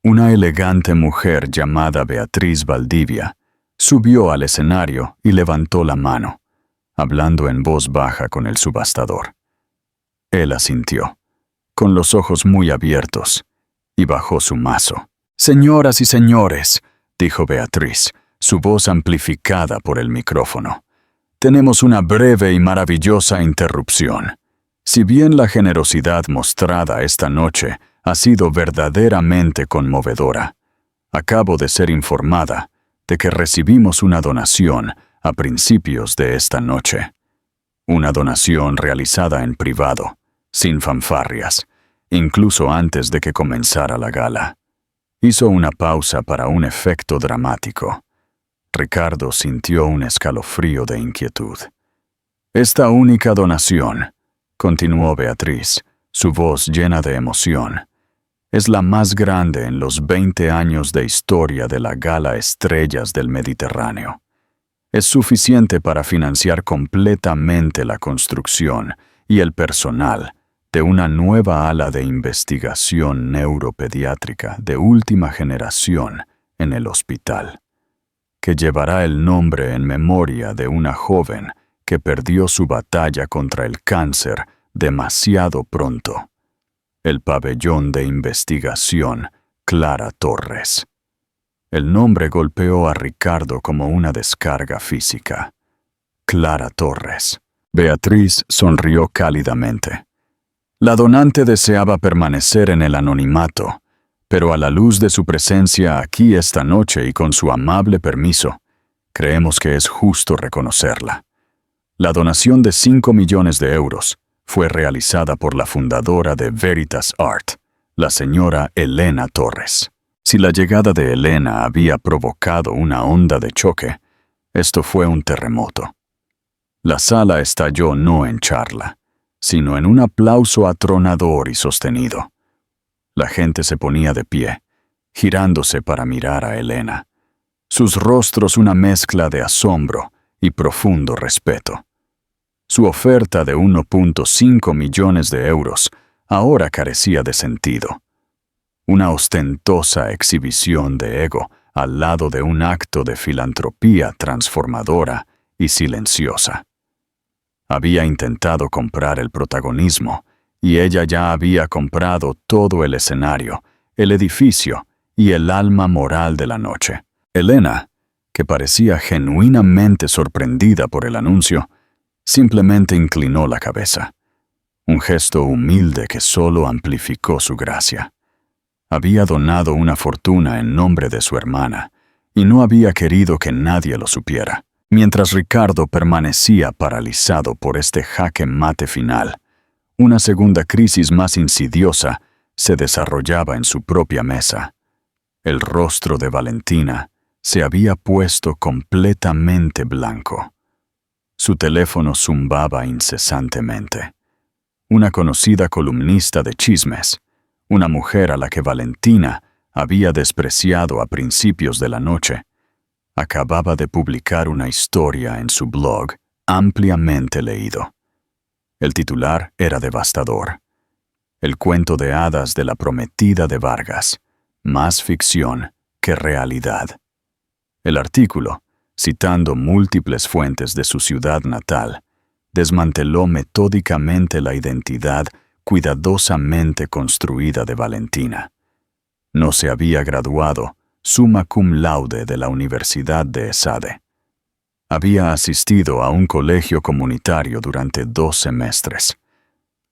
una elegante mujer llamada Beatriz Valdivia, subió al escenario y levantó la mano, hablando en voz baja con el subastador. Él asintió, con los ojos muy abiertos, y bajó su mazo. «Señoras y señores», dijo Beatriz, su voz amplificada por el micrófono, «tenemos una breve y maravillosa interrupción. Si bien la generosidad mostrada esta noche ha sido verdaderamente conmovedora, acabo de ser informada de que recibimos una donación a principios de esta noche. Una donación realizada en privado, sin fanfarrias, incluso antes de que comenzara la gala. Hizo una pausa para un efecto dramático. Ricardo sintió un escalofrío de inquietud. Esta única donación, continuó Beatriz, su voz llena de emoción, es la más grande en los 20 años de historia de la Gala Estrellas del Mediterráneo. Es suficiente para financiar completamente la construcción y el personal de una nueva ala de investigación neuropediátrica de última generación en el hospital, que llevará el nombre en memoria de una joven que perdió su batalla contra el cáncer demasiado pronto. El pabellón de investigación Clara Torres. El nombre golpeó a Ricardo como una descarga física. Clara Torres. Beatriz sonrió cálidamente. La donante deseaba permanecer en el anonimato, pero a la luz de su presencia aquí esta noche y con su amable permiso, creemos que es justo reconocerla. La donación de 5 millones de euros fue realizada por la fundadora de Veritas Art, la señora Elena Torres. Si la llegada de Elena había provocado una onda de choque, esto fue un terremoto. La sala estalló no en charla, sino en un aplauso atronador y sostenido. La gente se ponía de pie, girándose para mirar a Elena. Sus rostros una mezcla de asombro y profundo respeto. Su oferta de 1.5 millones de euros ahora carecía de sentido. Una ostentosa exhibición de ego al lado de un acto de filantropía transformadora y silenciosa. Había intentado comprar el protagonismo, y ella ya había comprado todo el escenario, el edificio y el alma moral de la noche. Elena, que parecía genuinamente sorprendida por el anuncio, simplemente inclinó la cabeza, un gesto humilde que solo amplificó su gracia. Había donado una fortuna en nombre de su hermana, y no había querido que nadie lo supiera. Mientras Ricardo permanecía paralizado por este jaque mate final, una segunda crisis más insidiosa se desarrollaba en su propia mesa. El rostro de Valentina se había puesto completamente blanco. Su teléfono zumbaba incesantemente. Una conocida columnista de chismes, una mujer a la que Valentina había despreciado a principios de la noche, acababa de publicar una historia en su blog ampliamente leído. El titular era devastador. El cuento de hadas de la prometida de Vargas, más ficción que realidad. El artículo, citando múltiples fuentes de su ciudad natal, desmanteló metódicamente la identidad cuidadosamente construida de Valentina. No se había graduado summa cum laude de la Universidad de ESADE. Había asistido a un colegio comunitario durante 2 semestres.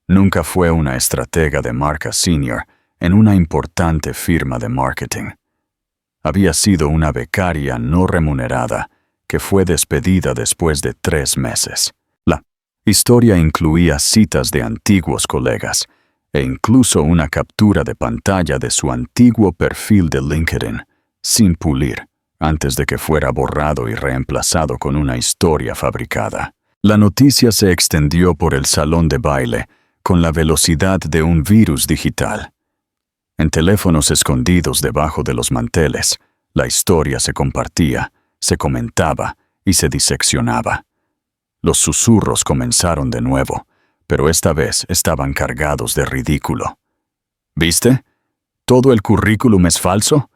Nunca fue una estratega de marca senior en una importante firma de marketing. Había sido una becaria no remunerada que fue despedida después de 3 meses. La historia incluía citas de antiguos colegas e incluso una captura de pantalla de su antiguo perfil de LinkedIn, sin pulir, antes de que fuera borrado y reemplazado con una historia fabricada. La noticia se extendió por el salón de baile con la velocidad de un virus digital. En teléfonos escondidos debajo de los manteles, la historia se compartía, se comentaba y se diseccionaba. Los susurros comenzaron de nuevo, pero esta vez estaban cargados de ridículo. ¿Viste? ¿Todo el currículum es falso?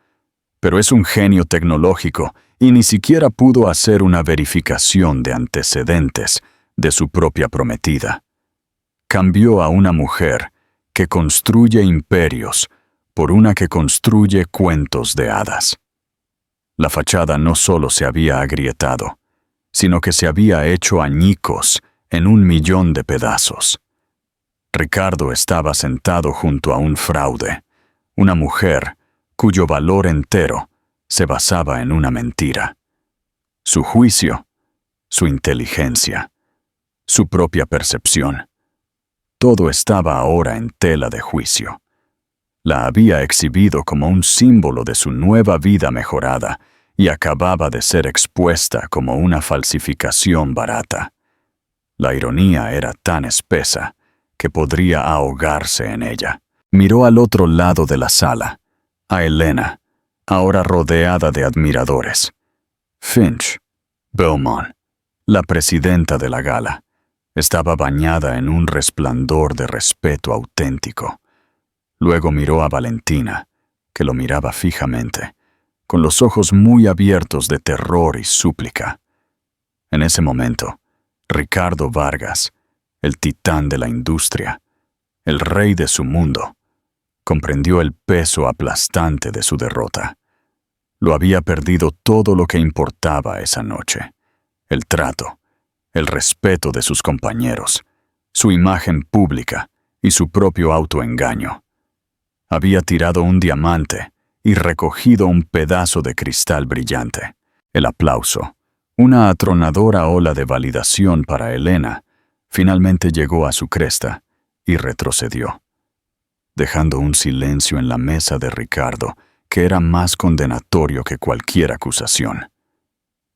Pero es un genio tecnológico y ni siquiera pudo hacer una verificación de antecedentes de su propia prometida. Cambió a una mujer que construye imperios por una que construye cuentos de hadas. La fachada no solo se había agrietado, sino que se había hecho añicos en 1.000.000 de pedazos. Ricardo estaba sentado junto a un fraude, una mujer cuyo valor entero se basaba en una mentira. Su juicio, su inteligencia, su propia percepción. Todo estaba ahora en tela de juicio. La había exhibido como un símbolo de su nueva vida mejorada y acababa de ser expuesta como una falsificación barata. La ironía era tan espesa que podría ahogarse en ella. Miró al otro lado de la sala, a Elena, ahora rodeada de admiradores. Finch, Beaumont, la presidenta de la gala, estaba bañada en un resplandor de respeto auténtico. Luego miró a Valentina, que lo miraba fijamente, con los ojos muy abiertos de terror y súplica. En ese momento, Ricardo Vargas, el titán de la industria, el rey de su mundo, comprendió el peso aplastante de su derrota. Lo había perdido todo lo que importaba esa noche: el trato, el respeto de sus compañeros, su imagen pública y su propio autoengaño. Había tirado un diamante y recogido un pedazo de cristal brillante. El aplauso, una atronadora ola de validación para Elena, finalmente llegó a su cresta y retrocedió, dejando un silencio en la mesa de Ricardo que era más condenatorio que cualquier acusación.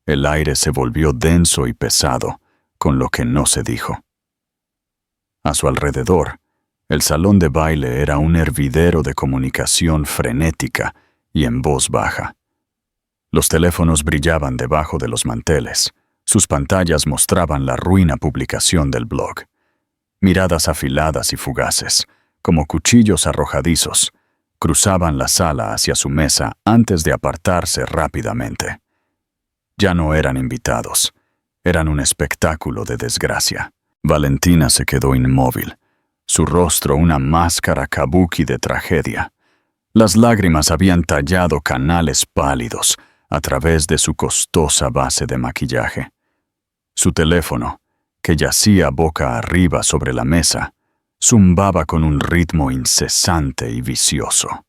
El aire se volvió denso y pesado, con lo que no se dijo. A su alrededor, el salón de baile era un hervidero de comunicación frenética y en voz baja. Los teléfonos brillaban debajo de los manteles. Sus pantallas mostraban la ruina publicación del blog. Miradas afiladas y fugaces, como cuchillos arrojadizos, cruzaban la sala hacia su mesa antes de apartarse rápidamente. Ya no eran invitados, eran un espectáculo de desgracia. Valentina se quedó inmóvil, su rostro una máscara kabuki de tragedia. Las lágrimas habían tallado canales pálidos a través de su costosa base de maquillaje. Su teléfono, que yacía boca arriba sobre la mesa, zumbaba con un ritmo incesante y vicioso.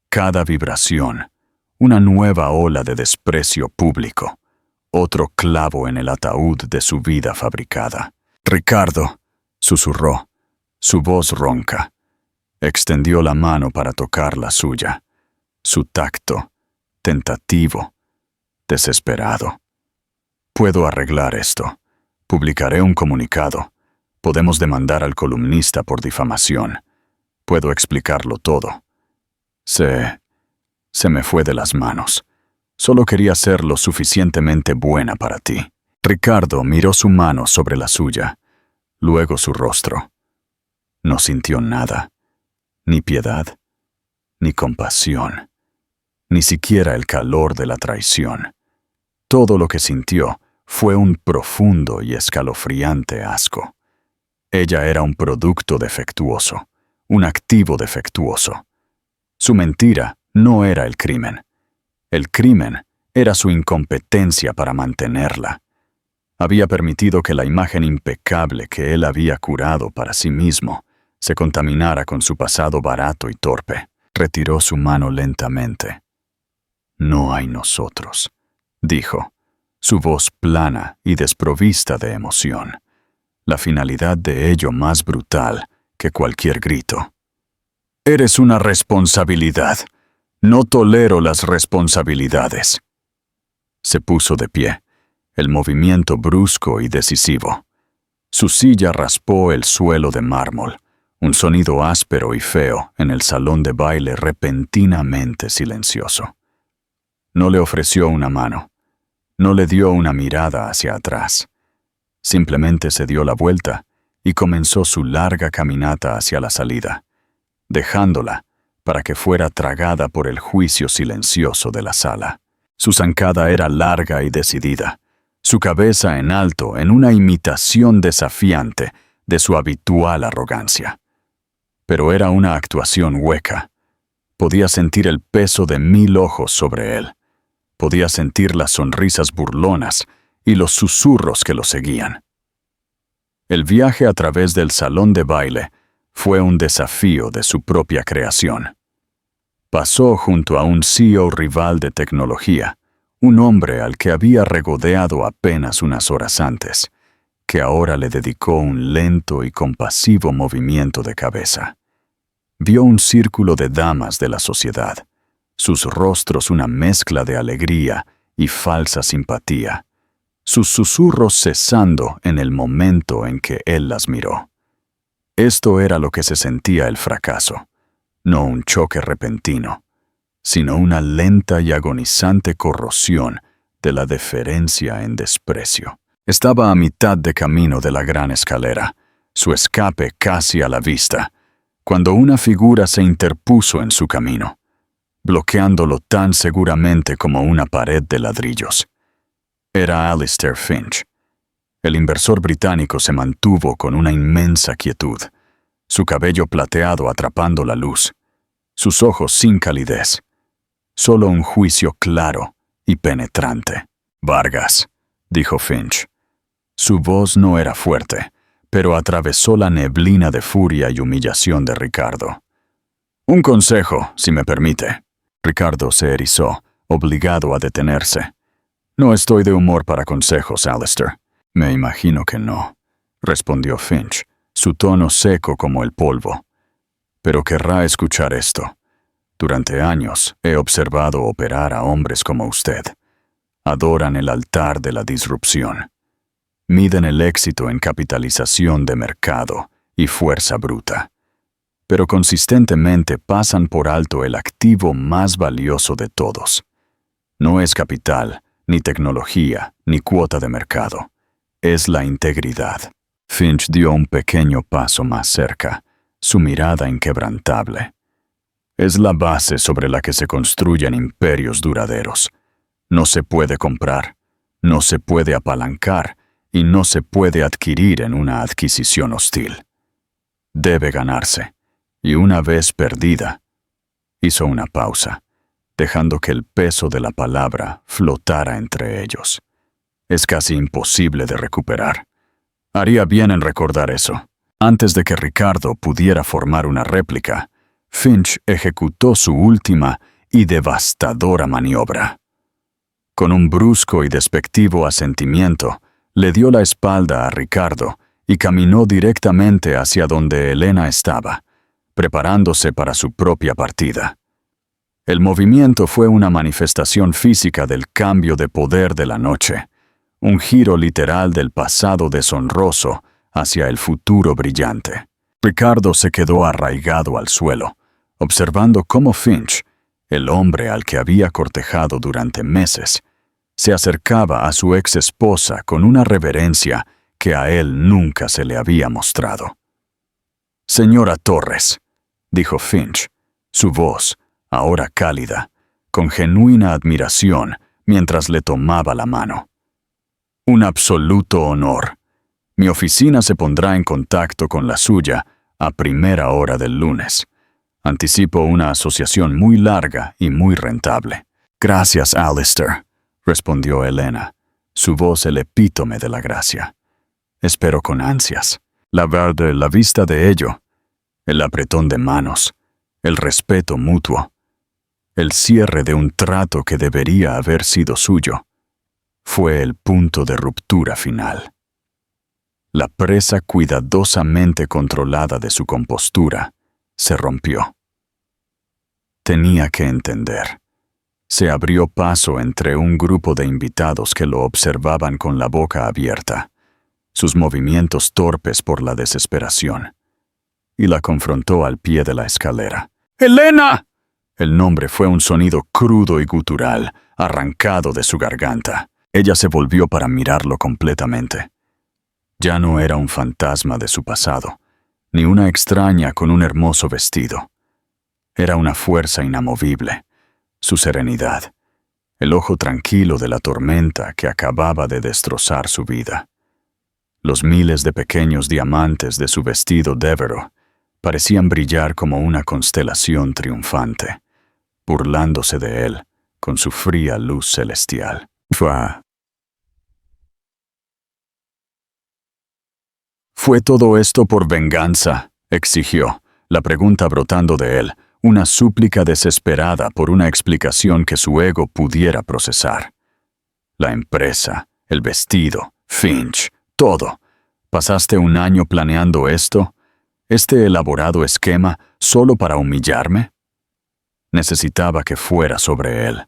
Cada vibración, una nueva ola de desprecio público, otro clavo en el ataúd de su vida fabricada. «Ricardo», susurró, su voz ronca. Extendió la mano para tocar la suya. Su tacto, tentativo, desesperado. «Puedo arreglar esto. Publicaré un comunicado. Podemos demandar al columnista por difamación. Puedo explicarlo todo. Se me fue de las manos. Solo quería ser lo suficientemente buena para ti». Ricardo miró su mano sobre la suya, luego su rostro. No sintió nada, ni piedad, ni compasión, ni siquiera el calor de la traición. Todo lo que sintió fue un profundo y escalofriante asco. Ella era un producto defectuoso, un activo defectuoso. Su mentira no era el crimen. El crimen era su incompetencia para mantenerla. Había permitido que la imagen impecable que él había curado para sí mismo se contaminara con su pasado barato y torpe. Retiró su mano lentamente. «No hay nosotros», dijo, su voz plana y desprovista de emoción, la finalidad de ello más brutal que cualquier grito. «Eres una responsabilidad. No tolero las responsabilidades». Se puso de pie, el movimiento brusco y decisivo. Su silla raspó el suelo de mármol, un sonido áspero y feo en el salón de baile repentinamente silencioso. No le ofreció una mano, no le dio una mirada hacia atrás. Simplemente se dio la vuelta y comenzó su larga caminata hacia la salida, dejándola para que fuera tragada por el juicio silencioso de la sala. Su zancada era larga y decidida, su cabeza en alto en una imitación desafiante de su habitual arrogancia. Pero era una actuación hueca. Podía sentir el peso de 1000 ojos sobre él. Podía sentir las sonrisas burlonas y los susurros que lo seguían. El viaje a través del salón de baile fue un desafío de su propia creación. Pasó junto a un CEO rival de tecnología, un hombre al que había regodeado apenas unas horas antes, que ahora le dedicó un lento y compasivo movimiento de cabeza. Vio un círculo de damas de la sociedad, sus rostros una mezcla de alegría y falsa simpatía, sus susurros cesando en el momento en que él las miró. Esto era lo que se sentía el fracaso, no un choque repentino, sino una lenta y agonizante corrosión de la deferencia en desprecio. Estaba a mitad de camino de la gran escalera, su escape casi a la vista, cuando una figura se interpuso en su camino, bloqueándolo tan seguramente como una pared de ladrillos. Era Alistair Finch. El inversor británico se mantuvo con una inmensa quietud, su cabello plateado atrapando la luz, sus ojos sin calidez, solo un juicio claro y penetrante. «Vargas», dijo Finch. Su voz no era fuerte, pero atravesó la neblina de furia y humillación de Ricardo. «Un consejo, si me permite». Ricardo se erizó, obligado a detenerse. «No estoy de humor para consejos, Alistair». «Me imagino que no», respondió Finch, su tono seco como el polvo. «Pero querrá escuchar esto. Durante años he observado operar a hombres como usted. Adoran el altar de la disrupción. Miden el éxito en capitalización de mercado y fuerza bruta. Pero consistentemente pasan por alto el activo más valioso de todos. No es capital, ni tecnología, ni cuota de mercado. Es la integridad». Finch dio un pequeño paso más cerca, su mirada inquebrantable. «Es la base sobre la que se construyen imperios duraderos. No se puede comprar, no se puede apalancar y no se puede adquirir en una adquisición hostil. Debe ganarse, y una vez perdida». Hizo una pausa, dejando que el peso de la palabra flotara entre ellos. «Es casi imposible de recuperar. Haría bien en recordar eso». Antes de que Ricardo pudiera formar una réplica, Finch ejecutó su última y devastadora maniobra. Con un brusco y despectivo asentimiento, le dio la espalda a Ricardo y caminó directamente hacia donde Elena estaba, preparándose para su propia partida. El movimiento fue una manifestación física del cambio de poder de la noche, un giro literal del pasado deshonroso hacia el futuro brillante. Ricardo se quedó arraigado al suelo, observando cómo Finch, el hombre al que había cortejado durante meses, se acercaba a su ex esposa con una reverencia que a él nunca se le había mostrado. «Señora Torres», dijo Finch, su voz, ahora cálida, con genuina admiración mientras le tomaba la mano. «Un absoluto honor. Mi oficina se pondrá en contacto con la suya a primera hora del lunes. Anticipo una asociación muy larga y muy rentable». «Gracias, Alistair», respondió Elena, su voz el epítome de la gracia. «Espero con ansias. La vista de ello, el apretón de manos, el respeto mutuo, el cierre de un trato que debería haber sido suyo, fue el punto de ruptura final». La presa cuidadosamente controlada de su compostura se rompió. Tenía que entender. Se abrió paso entre un grupo de invitados que lo observaban con la boca abierta, sus movimientos torpes por la desesperación, y la confrontó al pie de la escalera. «¡Elena!». El nombre fue un sonido crudo y gutural, arrancado de su garganta. Ella se volvió para mirarlo completamente. Ya no era un fantasma de su pasado, ni una extraña con un hermoso vestido. Era una fuerza inamovible, su serenidad, el ojo tranquilo de la tormenta que acababa de destrozar su vida. Los miles de pequeños diamantes de su vestido Devereux parecían brillar como una constelación triunfante, burlándose de él con su fría luz celestial. «¿Fue todo esto por venganza?», exigió, la pregunta brotando de él, una súplica desesperada por una explicación que su ego pudiera procesar. La empresa, el vestido, Finch, todo, ¿Pasaste un año planeando esto? ¿Este elaborado esquema solo para humillarme? Necesitaba que fuera sobre él.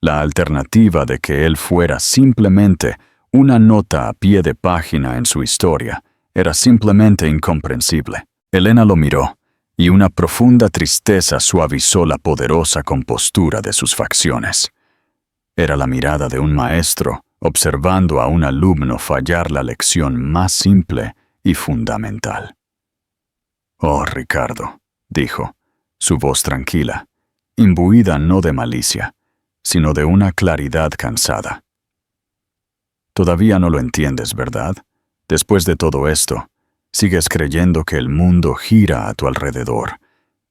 La alternativa de que él fuera simplemente una nota a pie de página en su historia era simplemente incomprensible. Elena lo miró, y una profunda tristeza suavizó la poderosa compostura de sus facciones. Era la mirada de un maestro observando a un alumno fallar la lección más simple y fundamental. «Oh, Ricardo», dijo, su voz tranquila, imbuida no de malicia, sino de una claridad cansada. «Todavía no lo entiendes, ¿verdad? Después de todo esto, sigues creyendo que el mundo gira a tu alrededor,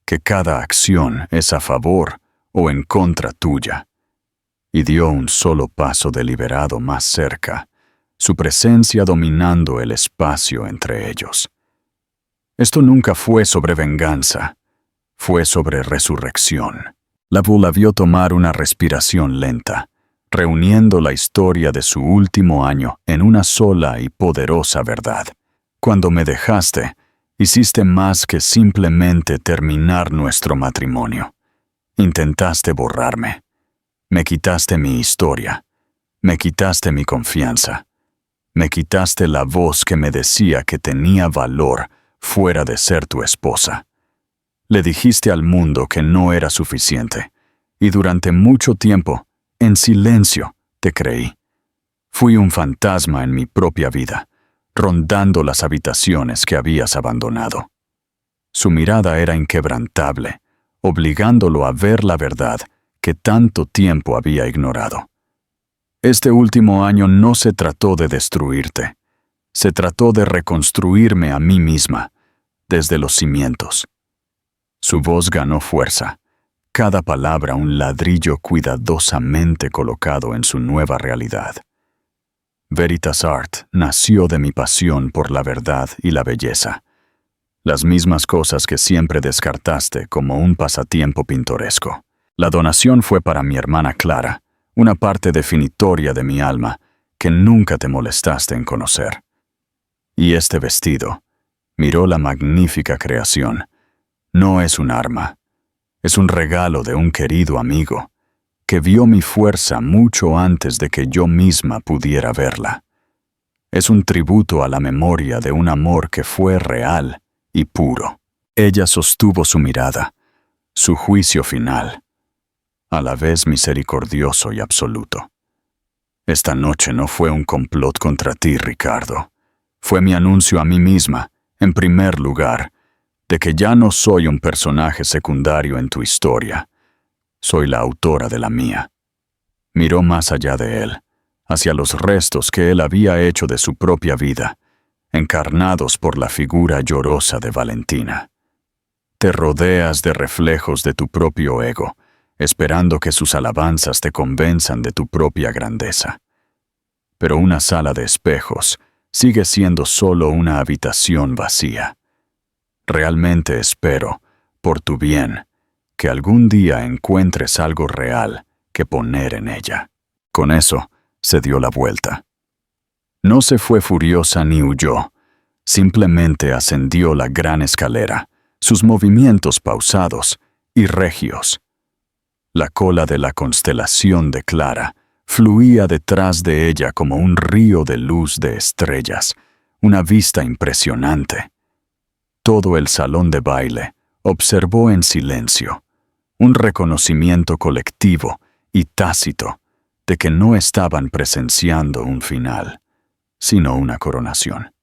que cada acción es a favor o en contra tuya». Y dio un solo paso deliberado más cerca, su presencia dominando el espacio entre ellos. Esto nunca fue sobre venganza, fue sobre resurrección. La vio tomar una respiración lenta, reuniendo la historia de su último año en una sola y poderosa verdad. Cuando me dejaste, hiciste más que simplemente terminar nuestro matrimonio. Intentaste borrarme. Me quitaste mi historia. Me quitaste mi confianza. Me quitaste la voz que me decía que tenía valor fuera de ser tu esposa. Le dijiste al mundo que no era suficiente, y durante mucho tiempo, en silencio, te creí. Fui un fantasma en mi propia vida, rondando las habitaciones que habías abandonado. Su mirada era inquebrantable, obligándolo a ver la verdad que tanto tiempo había ignorado. Este último año no se trató de destruirte, se trató de reconstruirme a mí misma, desde los cimientos. Su voz ganó fuerza, cada palabra un ladrillo cuidadosamente colocado en su nueva realidad. Veritas Art nació de mi pasión por la verdad y la belleza, las mismas cosas que siempre descartaste como un pasatiempo pintoresco. La donación fue para mi hermana Clara, una parte definitoria de mi alma que nunca te molestaste en conocer. Y este vestido, miró la magnífica creación, no es un arma, es un regalo de un querido amigo, que vio mi fuerza mucho antes de que yo misma pudiera verla. Es un tributo a la memoria de un amor que fue real y puro. Ella sostuvo su mirada, su juicio final, a la vez misericordioso y absoluto. Esta noche no fue un complot contra ti, Ricardo. Fue mi anuncio a mí misma, en primer lugar, de que ya no soy un personaje secundario en tu historia. Soy la autora de la mía. Miró más allá de él, hacia los restos que él había hecho de su propia vida, encarnados por la figura llorosa de Valentina. Te rodeas de reflejos de tu propio ego, esperando que sus alabanzas te convenzan de tu propia grandeza. Pero una sala de espejos sigue siendo solo una habitación vacía. Realmente espero, por tu bien, que algún día encuentres algo real que poner en ella. Con eso, se dio la vuelta. No se fue furiosa ni huyó, simplemente ascendió la gran escalera, sus movimientos pausados y regios. La cola de la constelación de Clara fluía detrás de ella como un río de luz de estrellas, una vista impresionante. Todo el salón de baile observó en silencio, un reconocimiento colectivo y tácito de que no estaban presenciando un final, sino una coronación.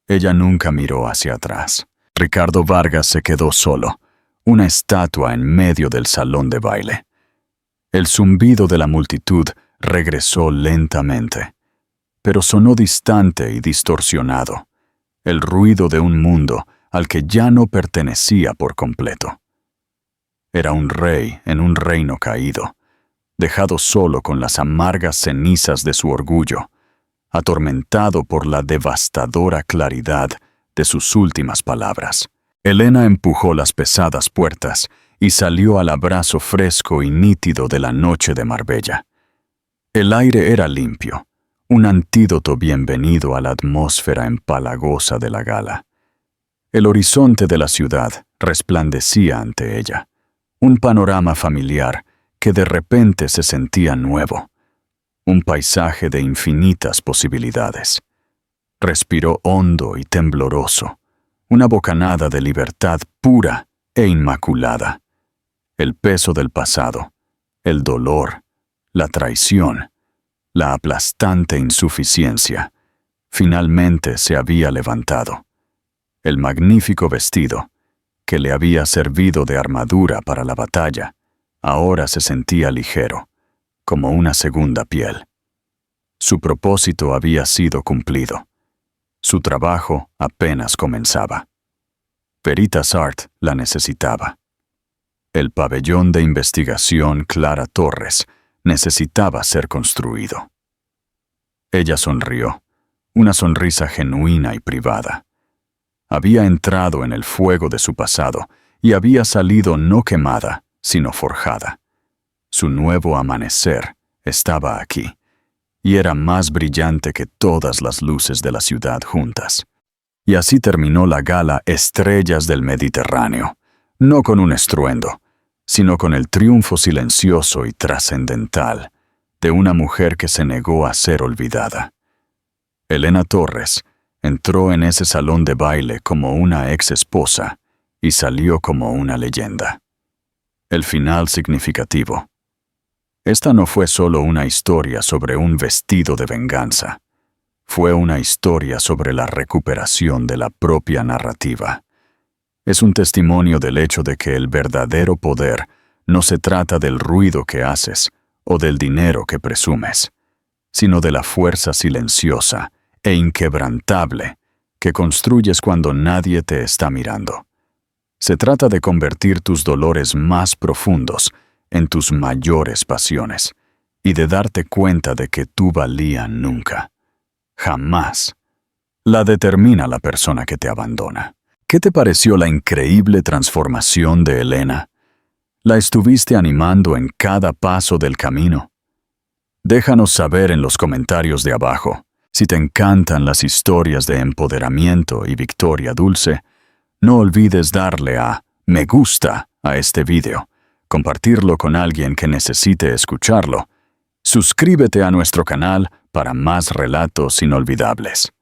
Ella nunca miró hacia atrás. Ricardo Vargas se quedó solo, una estatua en medio del salón de baile. El zumbido de la multitud regresó lentamente, pero sonó distante y distorsionado, el ruido de un mundo al que ya no pertenecía por completo. Era un rey en un reino caído, dejado solo con las amargas cenizas de su orgullo, atormentado por la devastadora claridad de sus últimas palabras. Elena empujó las pesadas puertas y salió al abrazo fresco y nítido de la noche de Marbella. El aire era limpio, un antídoto bienvenido a la atmósfera empalagosa de la gala. El horizonte de la ciudad resplandecía ante ella, un panorama familiar que de repente se sentía nuevo, un paisaje de infinitas posibilidades. Respiró hondo y tembloroso, una bocanada de libertad pura e inmaculada. El peso del pasado, el dolor, la traición, la aplastante insuficiencia, finalmente se había levantado. El magnífico vestido, que le había servido de armadura para la batalla, ahora se sentía ligero, como una segunda piel. Su propósito había sido cumplido. Su trabajo apenas comenzaba. Veritas Art la necesitaba. El pabellón de investigación Clara Torres necesitaba ser construido. Ella sonrió, una sonrisa genuina y privada. Había entrado en el fuego de su pasado y había salido no quemada, sino forjada. Su nuevo amanecer estaba aquí, y era más brillante que todas las luces de la ciudad juntas. Y así terminó la gala Estrellas del Mediterráneo, no con un estruendo, sino con el triunfo silencioso y trascendental de una mujer que se negó a ser olvidada. Elena Torres entró en ese salón de baile como una ex esposa y salió como una leyenda. El final significativo. Esta no fue solo una historia sobre un vestido de venganza. Fue una historia sobre la recuperación de la propia narrativa. Es un testimonio del hecho de que el verdadero poder no se trata del ruido que haces o del dinero que presumes, sino de la fuerza silenciosa e inquebrantable que construyes cuando nadie te está mirando. Se trata de convertir tus dolores más profundos en tus mayores pasiones y de darte cuenta de que tu valía nunca, jamás, la determina la persona que te abandona. ¿Qué te pareció la increíble transformación de Elena? ¿La estuviste animando en cada paso del camino? Déjanos saber en los comentarios de abajo. Si te encantan las historias de empoderamiento y victoria dulce, no olvides darle a me gusta a este video, compartirlo con alguien que necesite escucharlo. Suscríbete a nuestro canal para más relatos inolvidables.